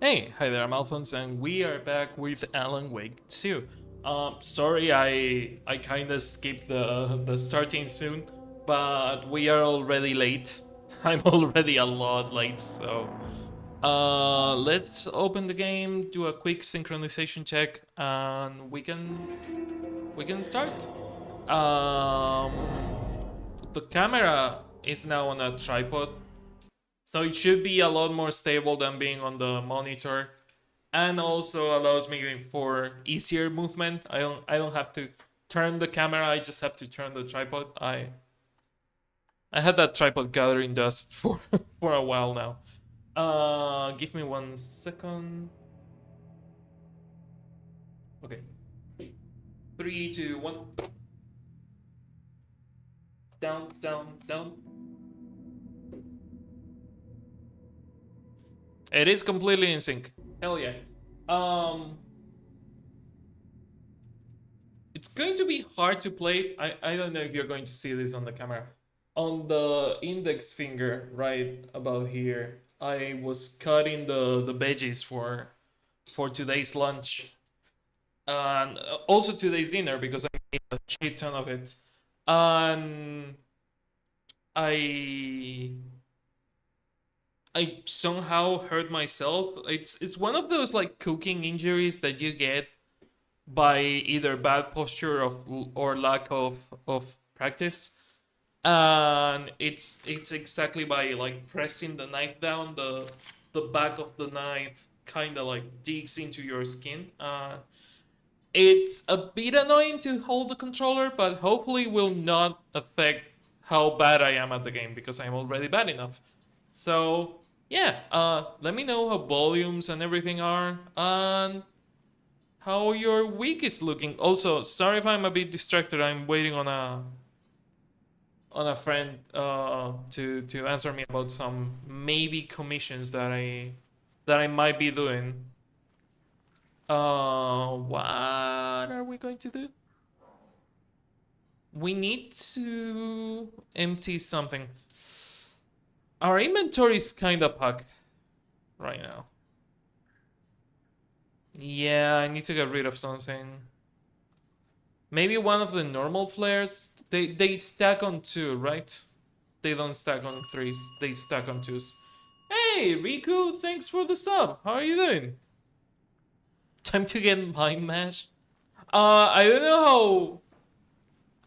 Hey, hi there, I'm Alphonse, and we are back with Alan Wake 2. Sorry I kinda skipped the starting soon, but we are already late. I'm already a lot late, so let's open the game, do a quick synchronization check, and we can start. The camera is now on a tripod, so it should be a lot more stable than being on the monitor, and also allows me for easier movement. I don't have to turn the camera. I just have to turn the tripod. I had that tripod gathering dust for for a while now. Give me 1 second. Okay, 3, 2, 1. Down, down, down. It is completely in sync. Hell yeah. Um, it's going to be hard to play. I don't know if you're going to see this on the camera. On the index finger, right about here, I was cutting the veggies for today's lunch, and also today's dinner because I made a shit ton of it. And I I somehow hurt myself. It's one of those like cooking injuries that you get by either bad posture of or lack of practice, and it's exactly by like pressing the knife down, the back of the knife kind of like digs into your skin. It's a bit annoying to hold the controller, but hopefully will not affect how bad I am at the game because I'm already bad enough. So yeah, let me know how volumes and everything are, and how your week is looking. Also, sorry if I'm a bit distracted. I'm waiting on a friend to answer me about some maybe commissions that I might be doing. What are we going to do? We need to empty something. Our inventory is kind of packed right now. Yeah, I need to get rid of something. Maybe one of the normal flares. They stack on two, right? They don't stack on threes. They stack on twos. Hey, Riku, thanks for the sub. How are you doing? Time to get Mind Mash. I don't know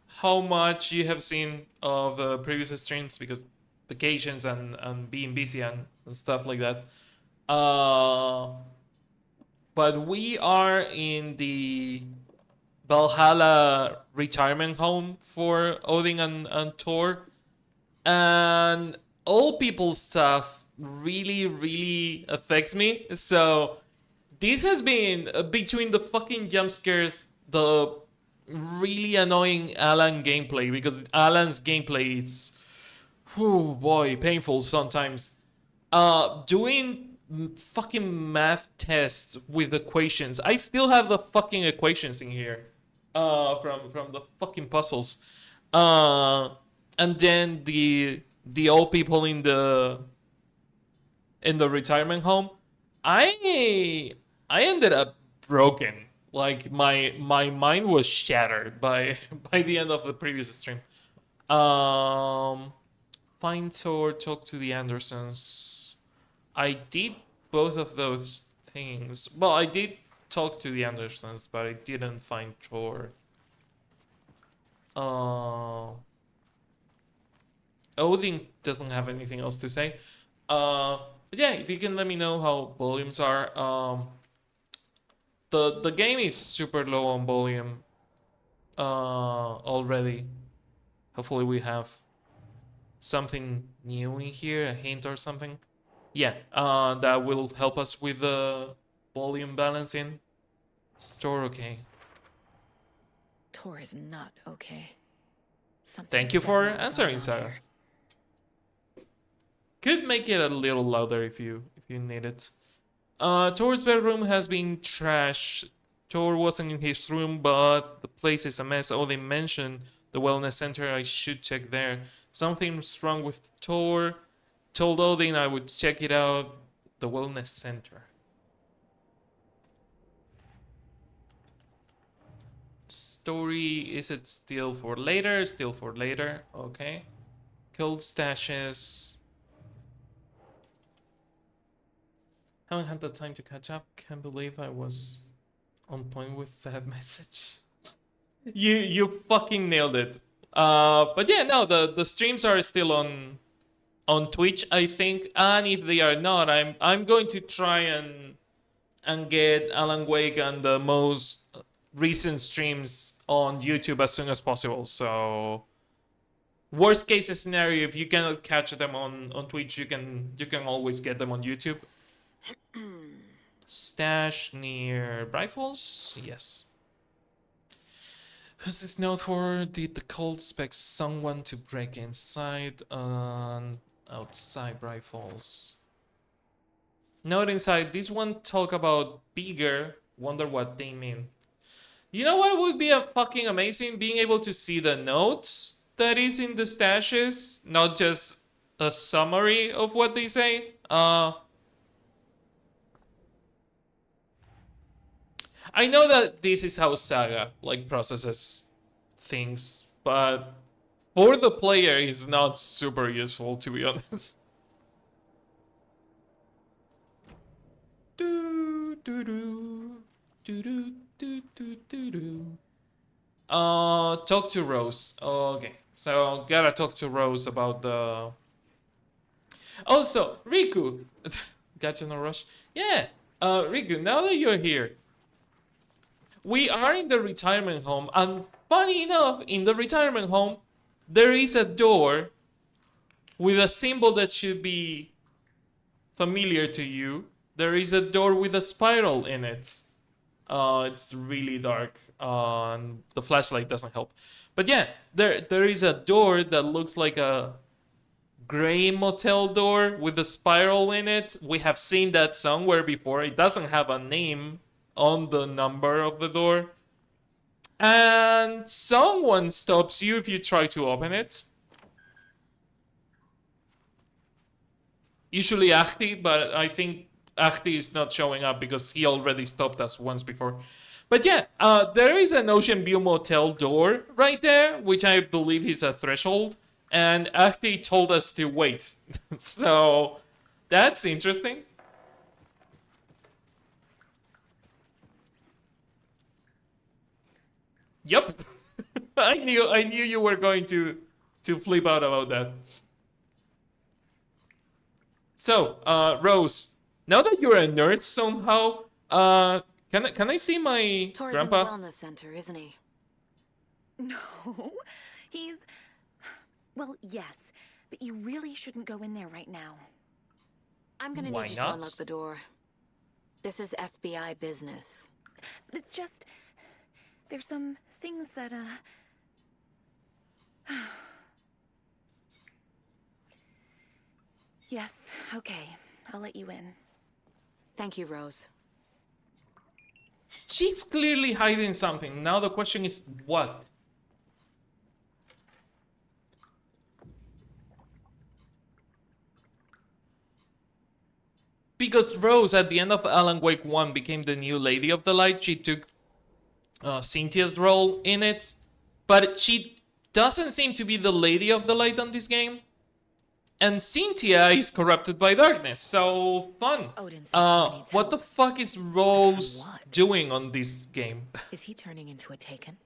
how much you have seen of the previous streams because vacations and being busy and stuff like that. Uh, but we are in the Valhalla retirement home for Odin and Thor, and old people stuff really affects me. So this has been between the fucking jump scares, the really annoying Alan gameplay, because Alan's gameplay is, oh boy, painful sometimes. Doing fucking math tests with equations. I still have the fucking equations in here. From the fucking puzzles. Uh, and then the old people in the retirement home. I ended up broken. Like my mind was shattered by by the end of the previous stream. Um, Find or talk to the Andersons. I did both of those things. Well, I did talk to the Andersons, but I didn't find Thor. Uh, Odin doesn't have anything else to say. But yeah, if you can let me know how volumes are. The game is super low on volume already. Hopefully we have something new in here, a hint or something. Yeah, that will help us with the volume balancing. Store okay. Tor is not okay. Something Thank is you for definitely going answering, on Sarah. here. Could make it a little louder if you need it. Thor's bedroom has been trashed. Thor wasn't in his room, but the place is a mess. Oh, they mentioned the wellness center. I should check there. Something's wrong with Thor. Told Odin I would check it out. The wellness center. Story, is it still for later? Still for later. Okay. Cold stashes. Haven't had the time to catch up. Can't believe I was on point with that message. You fucking nailed it. But yeah, no, the streams are still on Twitch, I think, and if they are not, I'm going to try and get Alan Wake and the most recent streams on YouTube as soon as possible. So worst case scenario, if you cannot catch them on Twitch, you can always get them on YouTube. Stash near Bright Falls? Yes. Who's this note for? Did the cult expect someone to break inside and outside Bright Falls? Note inside, this one talk about bigger. Wonder what they mean. You know what would be a fucking amazing? Being able to see the notes that is in the stashes, not just a summary of what they say. I know that this is how Saga like processes things, but for the player, it's not super useful, to be honest. Do do do do do do do do do. Talk to Rose. Okay, so gotta talk to Rose about the. Also, Riku. Gotcha, no rush. Yeah, Riku. Now that you're here, we are in the retirement home, and funny enough, in the retirement home, there is a door with a symbol that should be familiar to you. There is a door with a spiral in it. It's really dark, and the flashlight doesn't help. But yeah, there is a door that looks like a gray motel door with a spiral in it. We have seen that somewhere before. It doesn't have a name on the number of the door. And someone stops you if you try to open it. Usually Ahti, but I think Ahti is not showing up because he already stopped us once before. But yeah, there is an Ocean View Motel door right there, which I believe is a threshold. And Ahti told us to wait. So that's interesting. Yep. I knew you were going to flip out about that. So, Rose, now that you're a nurse somehow, can I see my Tor's in the grandpa? wellness center, isn't he? No, he's. Well, yes, but you really shouldn't go in there right now. I'm gonna Why need you not? to unlock the door. This is FBI business. But it's just. There's some things that, Yes, okay. I'll let you in. Thank you, Rose. She's clearly hiding something. Now the question is what? Because Rose, at the end of Alan Wake 1, became the new Lady of the Light. She took Cynthia's role in it. But she doesn't seem to be the Lady of the Light on this game. And Cynthia is corrupted by darkness, so fun. Odin said needs What the help. fuck is Rose From what? doing on this game? Is he turning into a Taken?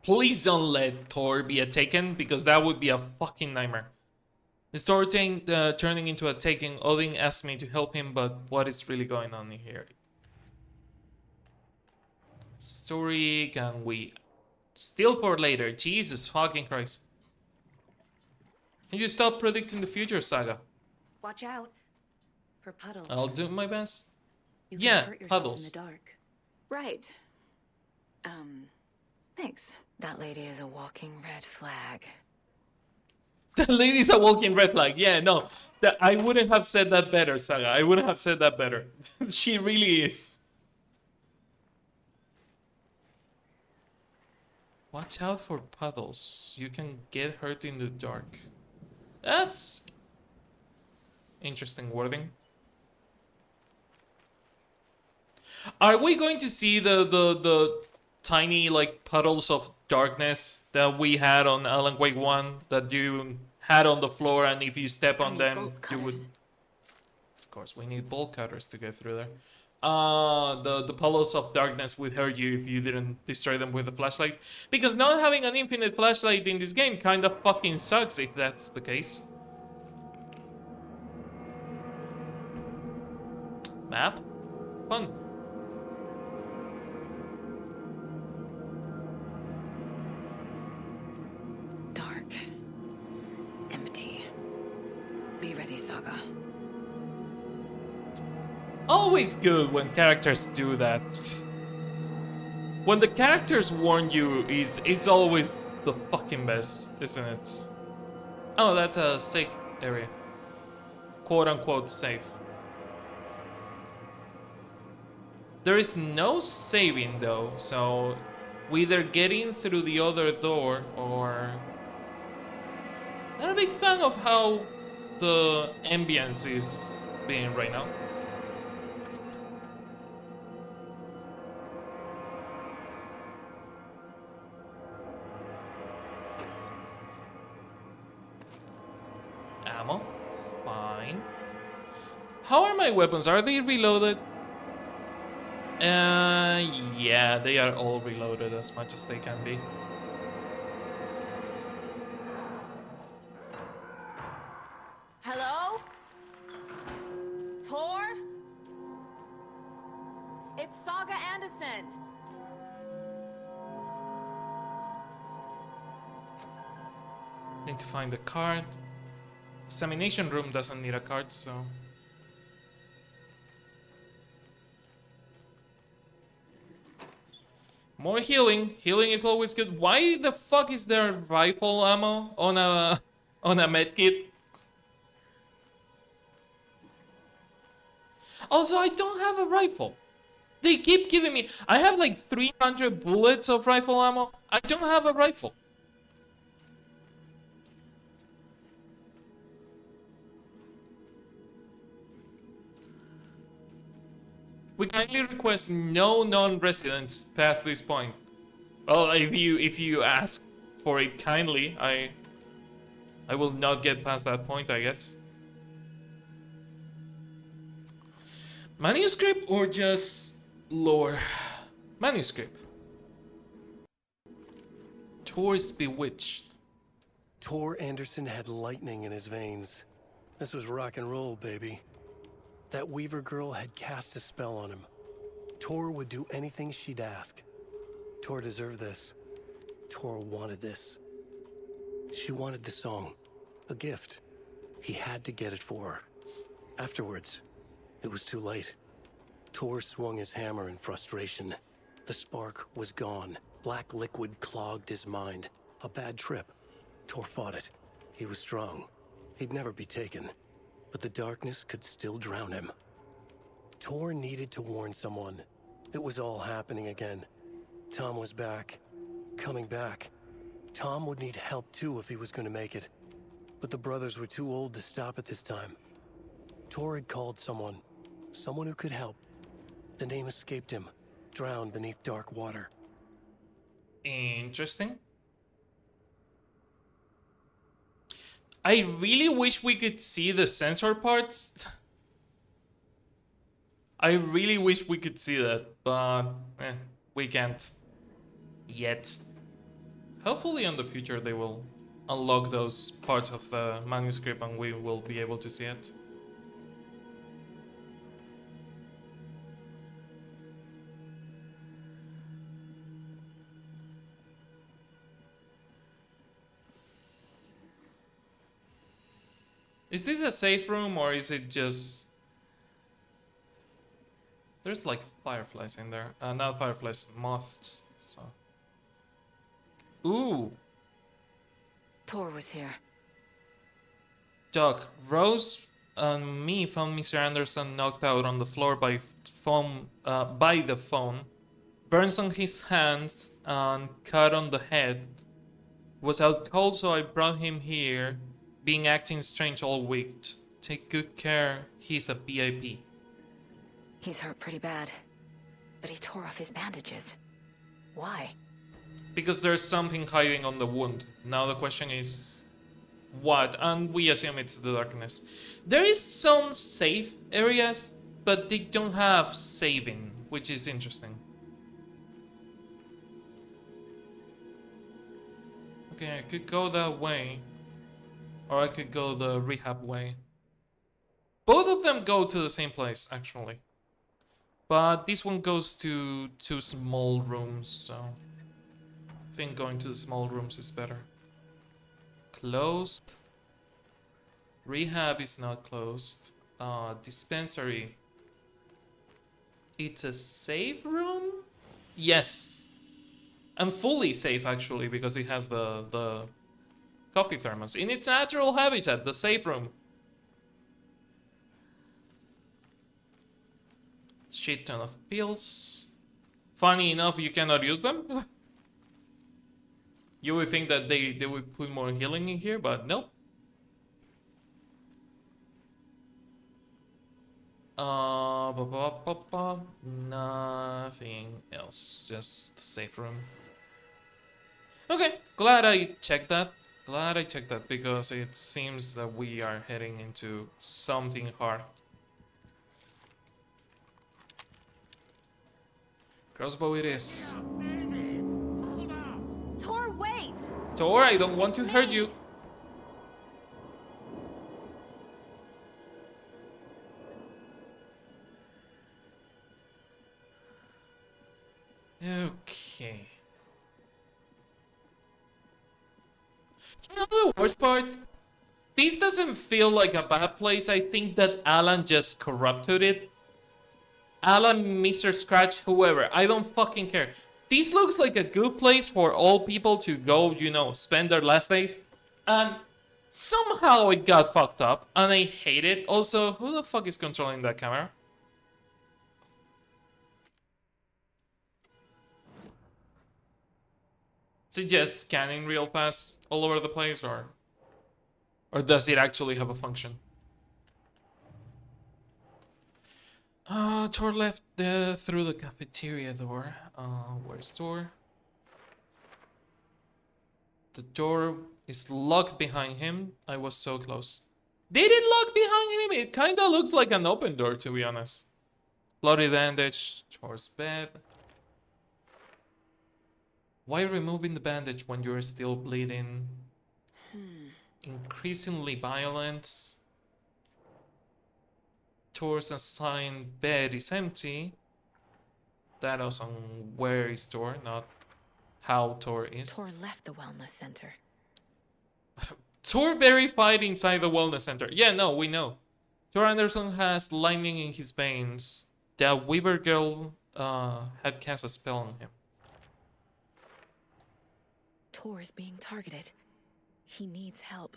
Please don't let Thor be a Taken, because that would be a fucking nightmare. Is Thor turning into a Taken? Odin asked me to help him, but what is really going on here? Story, can we... Still for later. Jesus fucking Christ. Can you stop predicting the future, Saga? Watch out for puddles. I'll do my best. You can Yeah, hurt yourself puddles. in the dark. Right. Thanks. That lady is a walking red flag. The lady's a walking red flag. Yeah, no. I wouldn't have said that better, Saga. I wouldn't have said that better. She really is. Watch out for puddles. You can get hurt in the dark. That's interesting wording. Are we going to see the tiny like puddles of darkness that we had on Alan Wake 1 that you had on the floor, and if you step I on need them, bolt you would. cutters. Of course, we need bolt cutters to get through there. The puddles of darkness would hurt you if you didn't destroy them with a flashlight. Because not having an infinite flashlight in this game kind of fucking sucks if that's the case. Map? Fun. Dark. Empty. Be ready, Saga. Always good when characters do that. When the characters warn you, is always the fucking best, isn't it? Oh, that's a safe area. Quote unquote safe. There is no saving though, so we either get in through the other door or... Not a big fan of how the ambience is being right now. Ammo? Fine. How are my weapons? Are they reloaded? Yeah, they are all reloaded as much as they can be. Hello? Tor? It's Saga Anderson. Need to find the card. Examination room doesn't need a card, so... More healing. Healing is always good. Why the fuck is there rifle ammo on a on a medkit? Also, I don't have a rifle. They keep giving me... I have like 300 bullets of rifle ammo. I don't have a rifle. We kindly request no non-residents past this point. Well, if you ask for it kindly, I will not get past that point, I guess. Manuscript or just lore? Manuscript. Tor's bewitched. Tor Anderson had lightning in his veins. This was rock and roll, baby. That Weaver girl had cast a spell on him. Tor would do anything she'd ask. Tor deserved this. Tor wanted this. She wanted the song. A gift. He had to get it for her. Afterwards, it was too late. Tor swung his hammer in frustration. The spark was gone. Black liquid clogged his mind. A bad trip. Tor fought it. He was strong. He'd never be taken. But the darkness could still drown him. Tor needed to warn someone. It was all happening again. Tom was back. Coming back. Tom would need help too if he was going to make it. But the brothers were too old to stop at this time. Tor had called someone. Someone who could help. The name escaped him. Drowned beneath dark water. Interesting. I really wish we could see the sensor parts. I really wish we could see that, but we can't yet. Hopefully in the future they will unlock those parts of the manuscript and we will be able to see it. Is this a safe room or is it just... There's like fireflies in there. Not fireflies, moths. So. Ooh. Tor was here. Doc, Rose and me found Mr. Anderson knocked out on the floor by the phone. Burns on his hands and cut on the head. Was out cold, so I brought him here. Been acting strange all week. Take good care, he's a VIP. He's hurt pretty bad. But he tore off his bandages. Why? Because there's something hiding on the wound. Now the question is what? And we assume it's the darkness. There is some safe areas, but they don't have saving, which is interesting. Okay, I could go that way. Or I could go the rehab way. Both of them go to the same place, actually. But this one goes to two small rooms, so I think going to the small rooms is better. Closed. Rehab is not closed. Dispensary. It's a safe room? Yes. And fully safe, actually, because it has the coffee thermos. In its natural habitat, the safe room. Shit ton of pills. Funny enough, you cannot use them. You would think that they would put more healing in here, but nope. Nothing else. Just safe room. Okay, glad I checked that. Glad I checked that because it seems that we are heading into something hard. Crossbow it is. Tor, wait! Tor, I don't want It's to hurt me. you. Okay. You know the worst part? This doesn't feel like a bad place. I think that Alan just corrupted it. Alan, Mr. Scratch, whoever. I don't fucking care. This looks like a good place for all people to go, you know, spend their last days. And somehow it got fucked up. And I hate it. Also, who the fuck is controlling that camera? Is it just scanning real fast all over the place, or does it actually have a function? Tor left through the cafeteria door. Where's Tor? The door is locked behind him. I was so close. Did it lock behind him? It kinda looks like an open door, to be honest. Bloody bandage, Tor's bed. Why removing the bandage when you're still bleeding? Increasingly violent. Tor's assigned bed is empty. That was on where is Tor, not how Tor is. Tor left the wellness center. Tor verified inside the wellness center. Yeah, no, we know. Tor Anderson has lightning in his veins. That Weaver girl had cast a spell on him. Tor is being targeted. He needs help.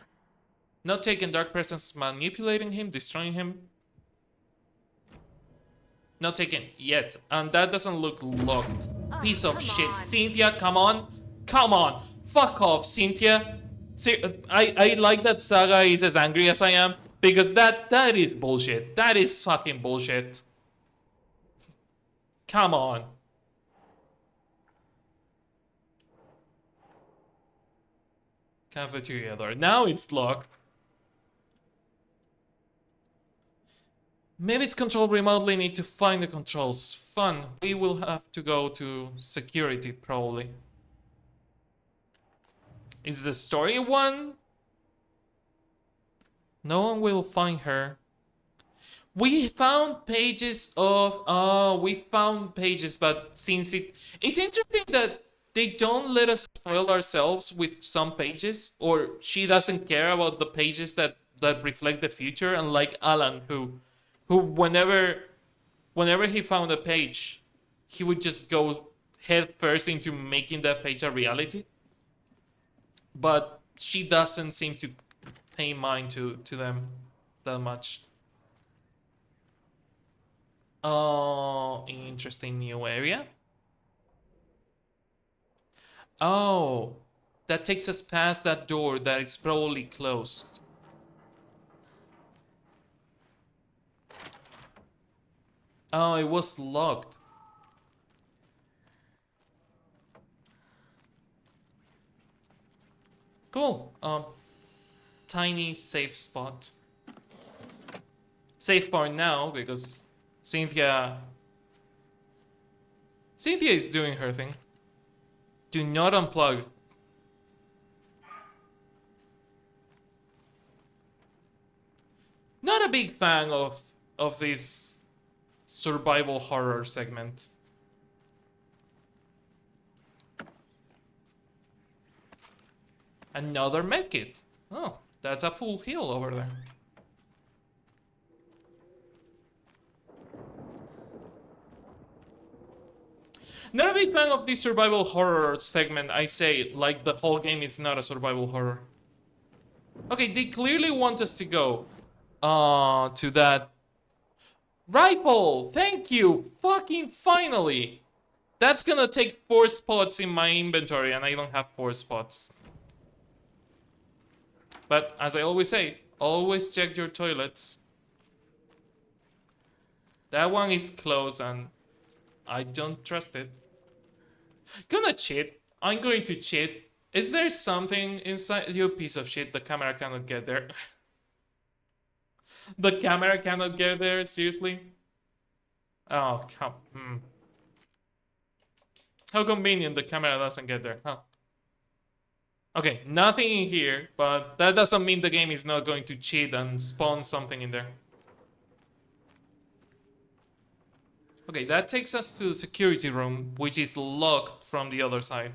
Not taking Dark Presence manipulating him, destroying him. Not taken yet. And that doesn't look locked. Piece of shit. on. Cynthia, come on. Come on. Fuck off, Cynthia. See, I like that Saga is as angry as I am. Because that is bullshit. That is fucking bullshit. Come on. Cafeteria door. Now it's locked. Maybe it's controlled remotely. Need to find the controls. Fun. We will have to go to security, probably. Is the story one? No one will find her. We found pages of... Oh, we found pages, but since it's interesting that they don't let us spoil ourselves with some pages, or she doesn't care about the pages that reflect the future, unlike Alan, who whenever he found a page, he would just go head first into making that page a reality. But she doesn't seem to pay mind to them that much. Oh, interesting new area. Oh, that takes us past that door that is probably closed. Oh, it was locked. Cool. Tiny safe spot. Safe part now because Cynthia is doing her thing. Do not unplug. Not a big fan of this survival horror segment. Another medkit. Oh, that's a full heal over there. Not a big fan of this survival horror segment, I say, like the whole game is not a survival horror. Okay, they clearly want us to go to that rifle. Thank you, fucking finally. That's gonna take 4 spots in my inventory and I don't have 4 spots. But as I always say, always check your toilets. That one is closed and I don't trust it. Gonna cheat. I'm going to cheat. Is there something inside you, piece of shit? The camera cannot get there. The camera cannot get there, seriously? Oh, come. How convenient the camera doesn't get there, huh? Okay, nothing in here, but that doesn't mean the game is not going to cheat and spawn something in there. Okay, that takes us to the security room, which is locked from the other side.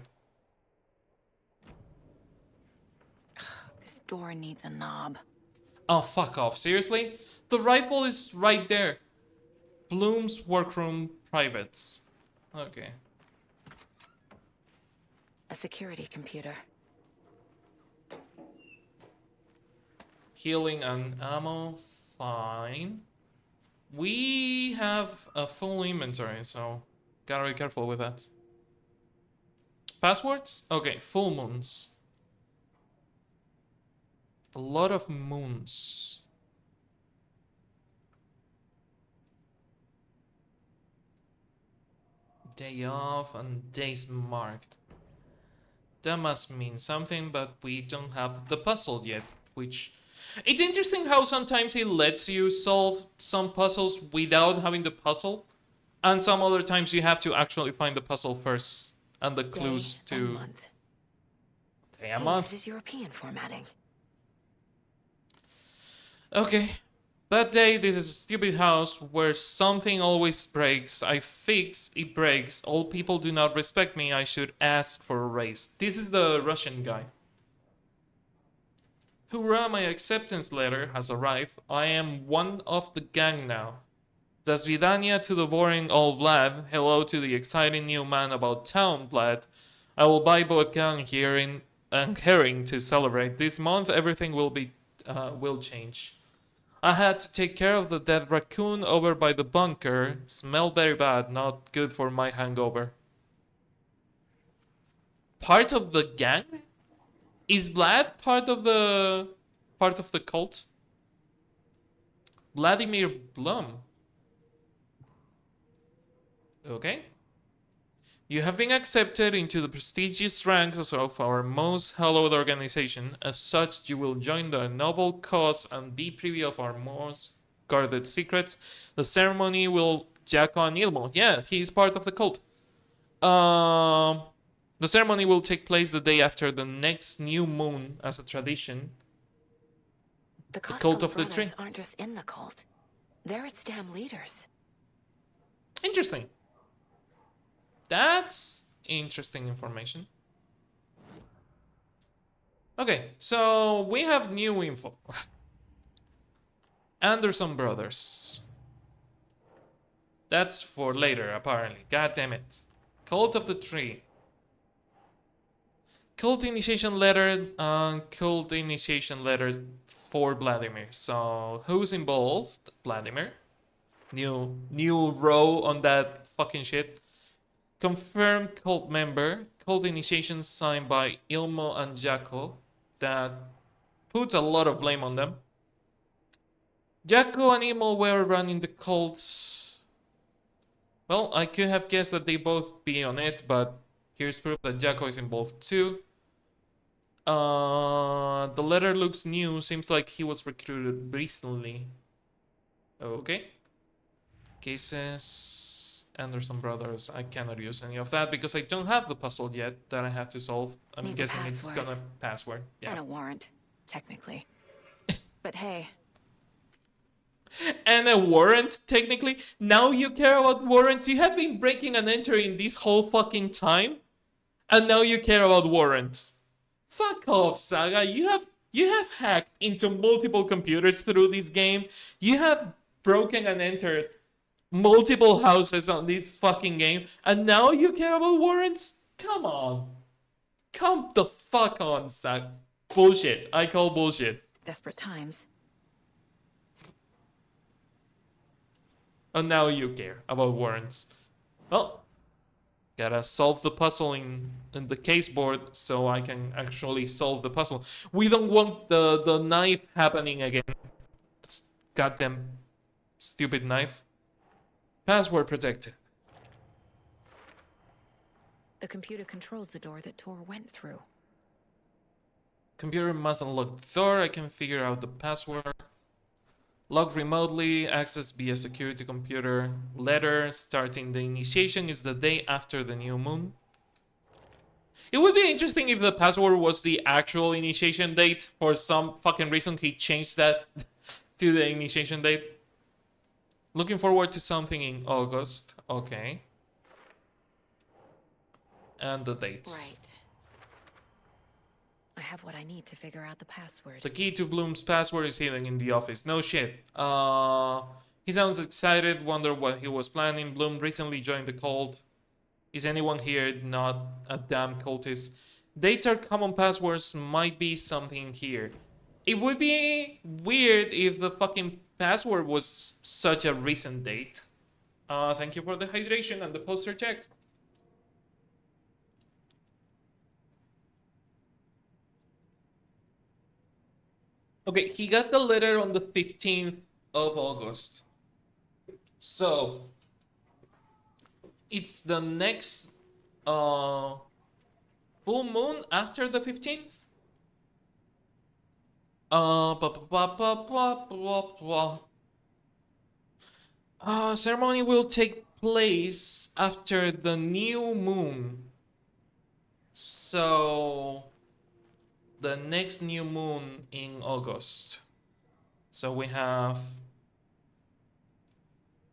This door needs a knob. Oh, fuck off. Seriously? The rifle is right there. Bloom's workroom privates. Okay. A security computer. Healing and ammo. Fine. We have a full inventory, so gotta be careful with that. Passwords? Okay, full moons. A lot of moons. Day off and days marked. That must mean something, but we don't have the puzzle yet, which... It's interesting how sometimes it lets you solve some puzzles without having the puzzle, and some other times you have to actually find the puzzle first, and the clues Day to... and month. Day and Hey, month. this is European formatting. Okay. That day, this is a stupid house where something always breaks. I fix, it breaks. All people do not respect me. I should ask for a raise. This is the Russian guy. Hurrah, my acceptance letter has arrived. I am one of the gang now. Do svidania to the boring old Vlad. Hello to the exciting new man about town, Vlad. I will buy vodka and herring to celebrate. This month, everything will change. I had to take care of the dead raccoon over by the bunker. Smelled very bad, not good for my hangover. Part of the gang? Is Vlad part of the cult? Vladimir Blum. Okay. You have been accepted into the prestigious ranks of our most hallowed organization. As such, you will join the noble cause and be privy of our most guarded secrets. The ceremony will... Jacko and Ilmo. Yeah, he is part of the cult. The ceremony will take place the day after the next new moon as a tradition. The cult of the brothers tree. aren't just in the cult. They're its damn leaders. Interesting. That's interesting information. Okay, so we have new info. Anderson Brothers. That's for later, apparently. God damn it. Cult of the Tree. Cult initiation letter for Vladimir. So who's involved? Vladimir. New row on that fucking shit. Confirmed cult member. Cult initiation signed by Ilmo and Jacko. That puts a lot of blame on them. Jacko and Ilmo were running the cults. Well, I could have guessed that they both be on it, but here's proof that Jacko is involved too. The letter looks new. Seems like he was recruited recently. Okay. Cases. Anderson Brothers. I cannot use any of that because I don't have the puzzle yet that I have to solve. I'm Needs a guessing it's password. gonna password. Yeah. And a warrant, technically. But hey, And a warrant, technically. Now you care about warrants. You have been breaking and entering this whole fucking time, and now you care about warrants. Fuck off, Saga. You have hacked into multiple computers through this game. You have broken and entered multiple houses on this fucking game, and now you care about warrants? Come on. Come the fuck on, Saga. Bullshit. I call bullshit. desperate times. And now you care about warrants. Well, gotta solve the puzzle in the case board so I can actually solve the puzzle. We don't want the knife happening again. It's goddamn stupid knife. Password protected. The computer controls the door that Tor went through. Computer must unlock the door. I can figure out the password. Log remotely, access via security computer. Letter starting the initiation is the day after the new moon. It would be interesting if the password was the actual initiation date. For some fucking reason, he changed that to the initiation date. Looking forward to something in August. Okay. And the dates. Right. I have what I need to figure out the password. The key to Bloom's password is hidden in the office. No shit. He sounds excited, wonder what he was planning. Bloom recently joined the cult. Is anyone here not a damn cultist? Dates are common passwords, might be something here. It would be weird if the fucking password was such a recent date. Thank you for the hydration and the poster check. Okay, he got the letter on the 15th of August. So, it's the next full moon after the 15th? Ceremony will take place after the new moon. So, the next new moon in August. So we have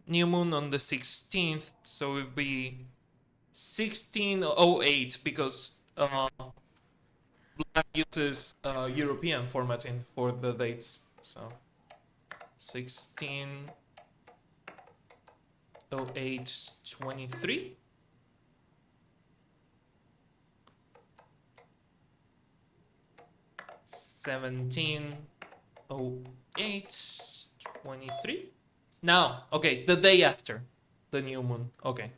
new moon on the 16th, so it would be 1608 because Black uses European formatting for the dates. So 1608-23. Seventeen 08-23. Now, okay, the day after the new moon. Okay.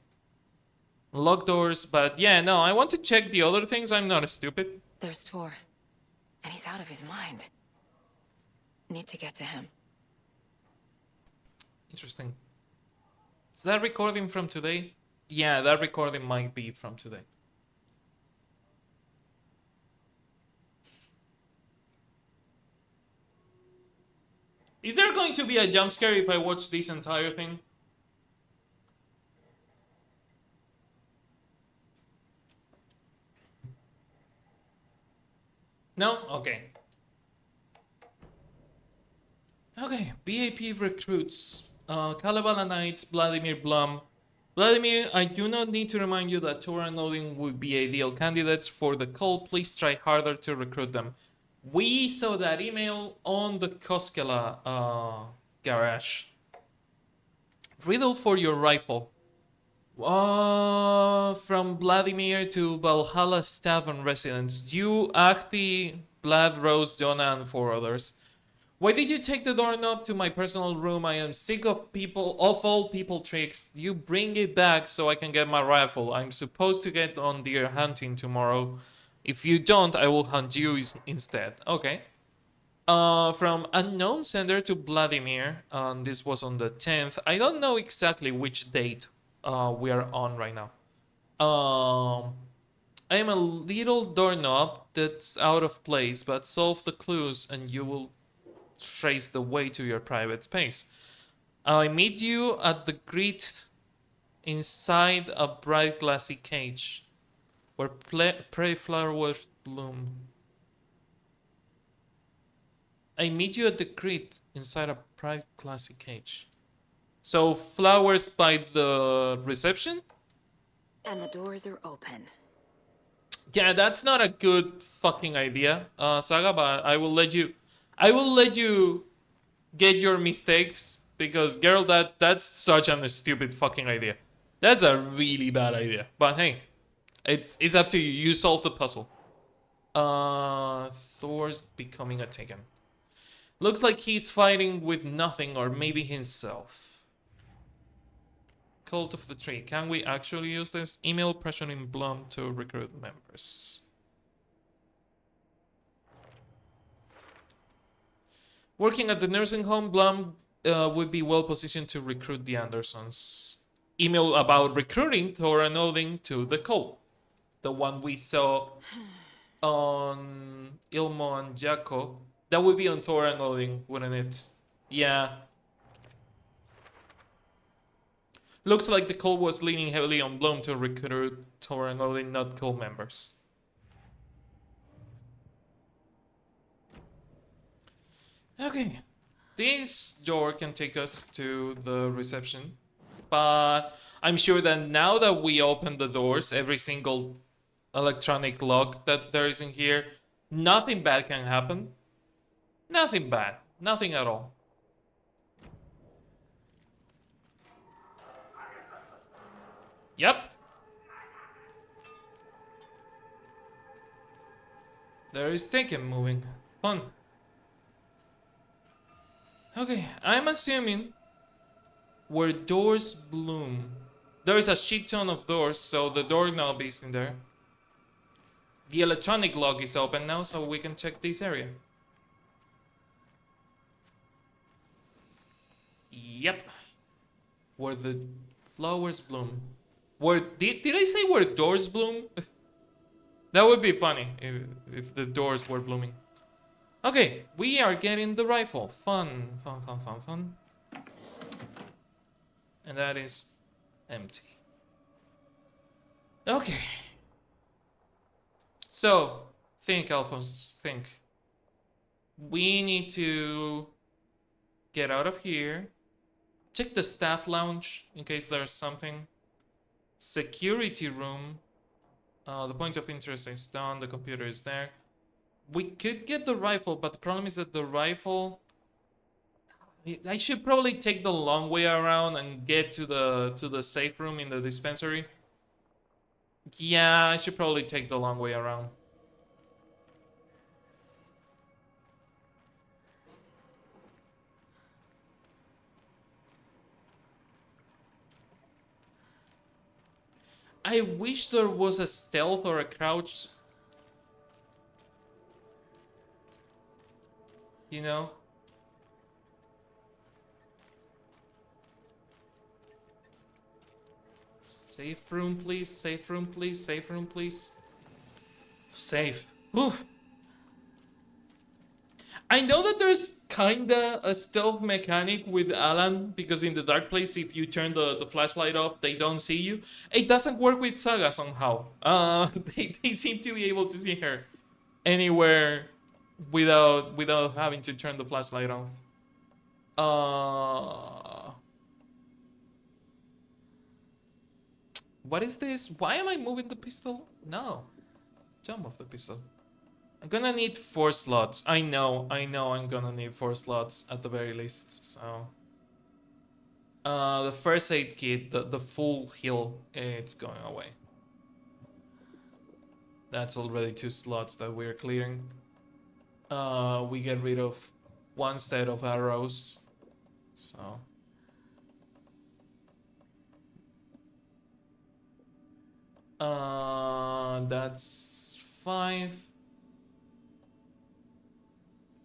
Lock doors, but yeah, no, I want to check the other things. I'm not stupid. There's Tor. And he's out of his mind. Need to get to him. Interesting. Is that recording from today? Yeah, that recording might be from today. Is there going to be a jump scare if I watch this entire thing? No? Okay. Okay, BAP recruits. Kalevala Knights, Vladimir Blum. Vladimir, I do not need to remind you that Tor and Odin would be ideal candidates for the cult. Please try harder to recruit them. We saw that email on the Koskela garage. Riddle for your rifle. From Vladimir to Valhalla staff and residents. You, Ahti, Vlad, Rose, Donna, and 4 others. Why did you take the doorknob to my personal room? I am sick of all people tricks. You bring it back so I can get my rifle. I'm supposed to get on deer hunting tomorrow. If you don't, I will hunt you instead. Okay. From unknown sender to Vladimir. This was on the 10th. I don't know exactly which date we are on right now. I am a little doorknob that's out of place, but solve the clues and you will trace the way to your private space. I meet you at the grid inside a bright glassy cage where prey flowers bloom. I meet you at the grid inside a bright glassy cage. So flowers by the reception? And the doors are open. Yeah, that's not a good fucking idea, Saga. But I will let you get your mistakes because, girl, that's such a stupid fucking idea. That's a really bad idea. But hey, it's up to you. You solve the puzzle. Thor's becoming a Taken. Looks like he's fighting with nothing or maybe himself. Cult of the Tree. Can we actually use this? Email pressuring Blum to recruit members. Working at the nursing home, Blum would be well positioned to recruit the Andersons. Email about recruiting Thor and Odin to the cult. The one we saw on Ilmo and Jaco. That would be on Thor and Odin, wouldn't it? Yeah. Looks like the cult was leaning heavily on Blum to recruit Thor and Odin, not cult members. Okay. This door can take us to the reception. But I'm sure that now that we open the doors, every single electronic lock that there is in here, nothing bad can happen. Nothing bad. Nothing at all. Yep. There is Taken moving. Fun. Okay, I'm assuming where doors bloom. There is a shit ton of doors, so the doorknob is in there. The electronic lock is open now, so we can check this area. Yep. Where the flowers bloom. Where did I say where doors bloom? That would be funny if the doors were blooming. Okay, we are getting the rifle. Fun, fun, fun, fun, fun. And that is empty. Okay. So, think, Alphonse, think. We need to get out of here. Check the staff lounge in case there's something. Security room. The point of interest is done. The computer is there. We could get the rifle, but the problem is that the rifle... I should probably take the long way around and get to the safe room in the dispensary. Yeah, I should probably take the long way around. I wish there was a stealth or a crouch. You know? Safe room, please. Safe room, please. Safe room, please. Safe. Whew. I know that there's kinda a stealth mechanic with Alan, because in the dark place, if you turn the flashlight off, they don't see you. It doesn't work with Saga somehow. They seem to be able to see her anywhere without having to turn the flashlight off. What is this? Why am I moving the pistol? No. Jump off the pistol. I'm gonna need 4 slots. I know I'm gonna need 4 slots at the very least, so... the first aid kit, the full heal, it's going away. That's already 2 slots that we're clearing. We get rid of 1 set of arrows, so... that's 5.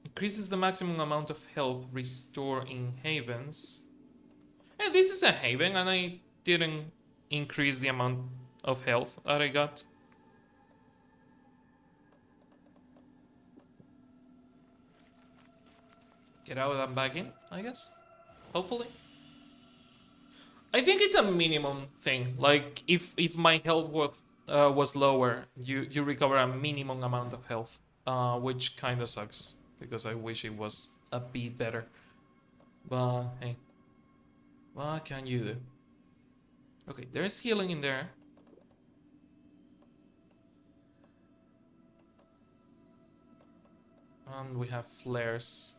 Increases the maximum amount of health restored in havens. And this is a haven, and I didn't increase the amount of health that I got. Get out and back in, I guess. Hopefully. I think it's a minimum thing. Like if my health was lower, you recover a minimum amount of health, which kind of sucks because I wish it was a bit better. But hey, what can you do? Okay, there's healing in there. And we have flares.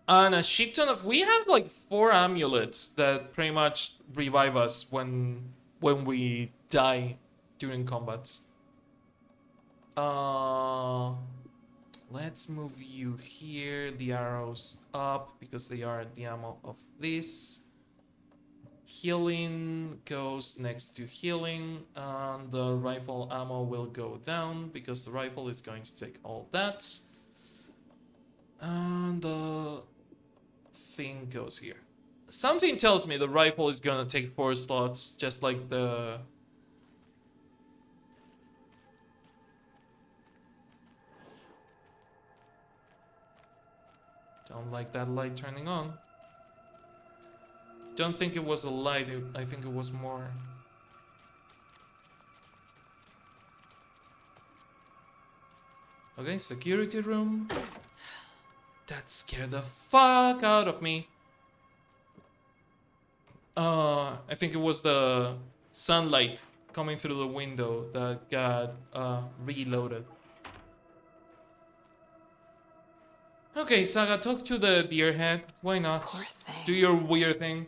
And a shit ton of... We have like 4 amulets that pretty much revive us when we die during combats. Let's move you here. The arrows up because they are the ammo of this. Healing goes next to healing, and the rifle ammo will go down because the rifle is going to take all that. And the thing goes here. Something tells me the rifle is gonna take 4 slots, just like the... Don't like that light turning on. Don't think it was a light, I think it was more... Okay, security room. That scared the fuck out of me. I think it was the sunlight coming through the window that got reloaded. Okay, Saga, talk to the deer head. Why not? Poor thing. Do your weird thing.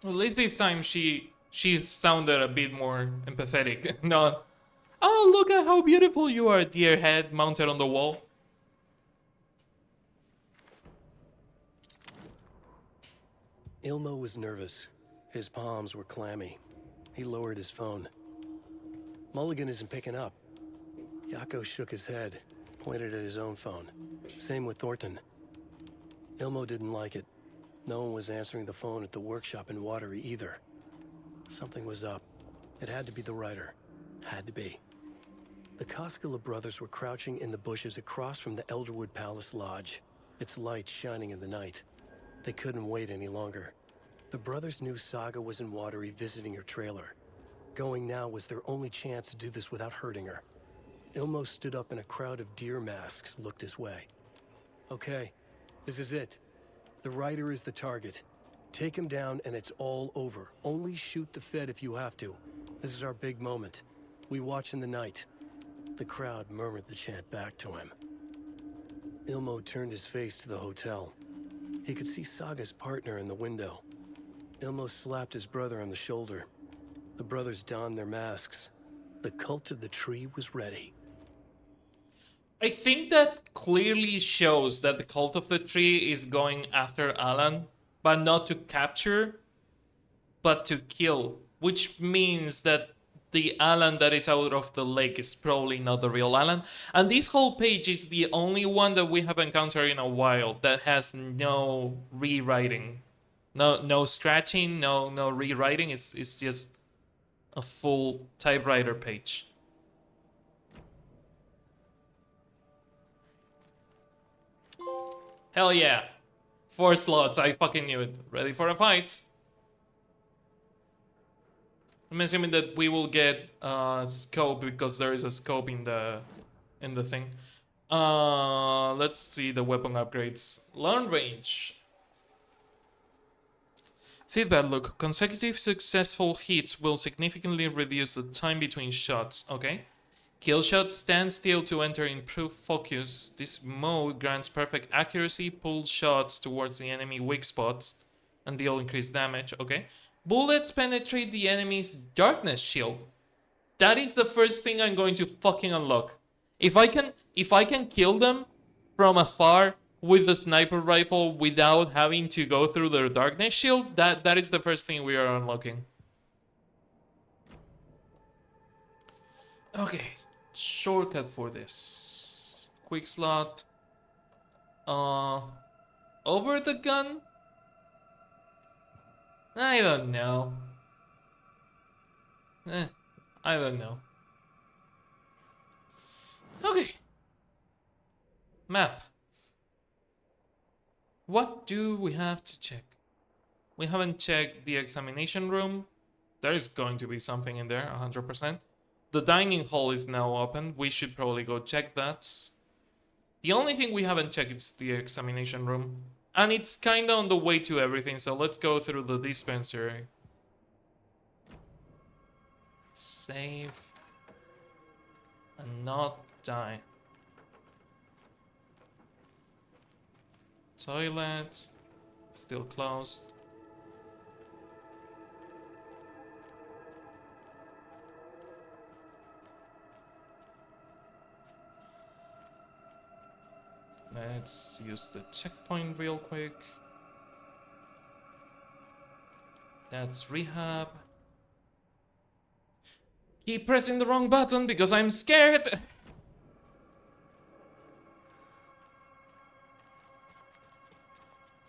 Well, at least this time she sounded a bit more empathetic. Not, oh, look at how beautiful you are, deer head mounted on the wall. Ilmo was nervous. His palms were clammy. He lowered his phone. Mulligan isn't picking up. Yako shook his head, pointed at his own phone. Same with Thornton. Ilmo didn't like it. No one was answering the phone at the workshop in Watery either. Something was up. It had to be the writer. Had to be. The Koskela brothers were crouching in the bushes across from the Elderwood Palace Lodge, its lights shining in the night. They couldn't wait any longer. The brothers knew Saga was in Watery visiting her trailer. Going now was their only chance to do this without hurting her. Ilmo stood up and a crowd of deer masks looked his way. Okay, this is it. The writer is the target. Take him down and it's all over. Only shoot the Fed if you have to. This is our big moment. We watch in the night. The crowd murmured the chant back to him. Ilmo turned his face to the hotel. He could see Saga's partner in the window. Ilmo slapped his brother on the shoulder. The brothers donned their masks. The cult of the tree was ready. I think that clearly shows that the cult of the tree is going after Alan, but not to capture, but to kill, which means that the Alan that is out of the lake is probably not the real Alan. And this whole page is the only one that we have encountered in a while that has no rewriting. No scratching, no rewriting. It's just a full typewriter page. Hell yeah. 4 slots, I fucking knew it. Ready for a fight. I'm assuming that we will get scope because there is a scope in the thing. Let's see the weapon upgrades. Long range. Feedback look. Consecutive successful hits will significantly reduce the time between shots. Okay. Kill shot, stand still to enter improved focus. This mode grants perfect accuracy, pull shots towards the enemy weak spots, and deal increased damage. Okay. Bullets penetrate the enemy's darkness shield. That is the first thing I'm going to fucking unlock. If I can kill them from afar with the sniper rifle without having to go through their darkness shield, that is the first thing we are unlocking. Okay. Shortcut for this. Quick slot. Over the gun? I don't know. I don't know. Okay. Map. What do we have to check? We haven't checked the examination room. There is going to be something in there, 100%. The dining hall is now open. We should probably go check that. The only thing we haven't checked is the examination room. And it's kinda on the way to everything, so let's go through the dispensary. Save. And not die. Toilet. Still closed. Let's use the checkpoint real quick. That's rehab. Keep pressing the wrong button because I'm scared.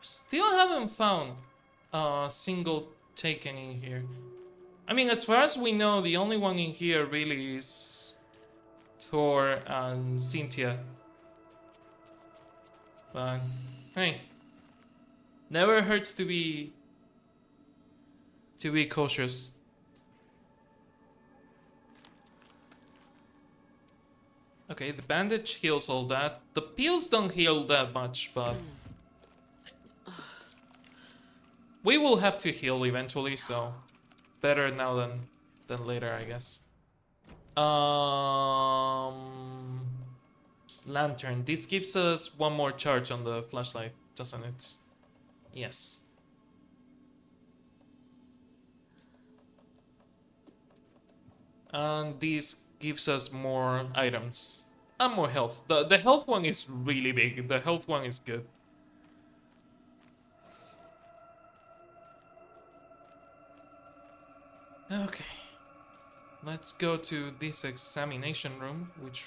Still haven't found a single taken in here. I mean, as far as we know, the only one in here really is Thor and Cynthia. But hey, never hurts to be cautious. Okay, the bandage heals all that. The pills don't heal that much, but we will have to heal eventually, so better now than later, I guess. Lantern. This gives us one more charge on the flashlight, doesn't it? Yes. And this gives us more items and more health. The health one is really big. The health one is good. Okay. Let's go to this examination room, which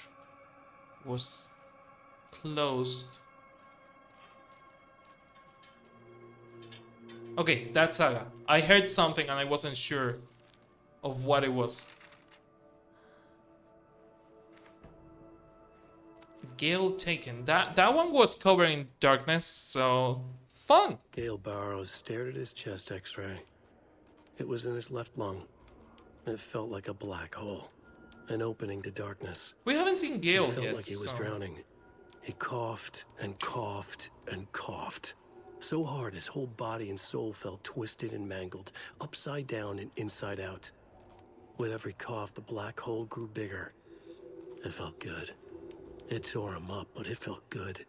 was closed. Okay, that's Saga. I heard something and I wasn't sure of what it was. Gale taken. That one was covered in darkness, so fun. Gale Barrows stared at his chest x-ray. It was in his left lung. It felt like a black hole. An opening to darkness. We haven't seen Gale It felt yet, like he was so... drowning. He coughed and coughed and coughed. So hard his whole body and soul felt twisted and mangled, upside down and inside out. With every cough, the black hole grew bigger. It felt good. It tore him up, but it felt good.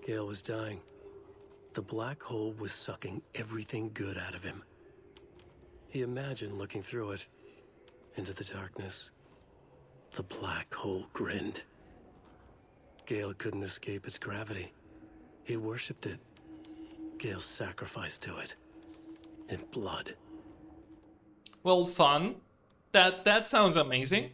Gale was dying. The black hole was sucking everything good out of him. He imagined looking through it, into the darkness. The black hole grinned. Gale couldn't escape its gravity. He worshipped it. Gale sacrificed to it. In blood. Well, fun. That sounds amazing.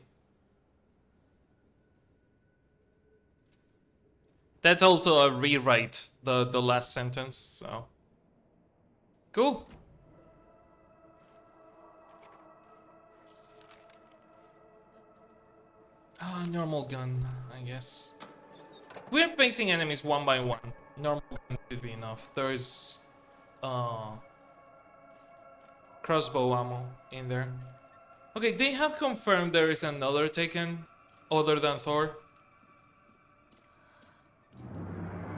That's also a rewrite, the last sentence, so... Cool. Ah, normal gun, I guess. We're facing enemies one by one. Normal gun should be enough. There's... crossbow ammo in there. Okay, they have confirmed there is another Taken other than Thor.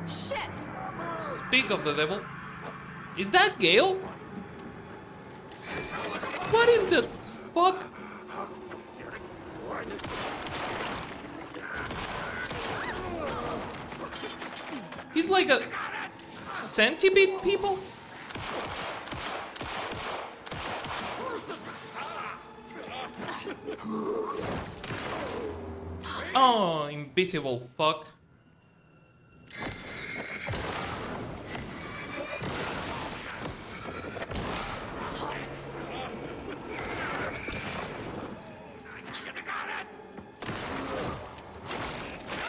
Shit! Speak of the devil. Is that Gale? What in the fuck? He's like a centipede people? Oh, invisible fuck.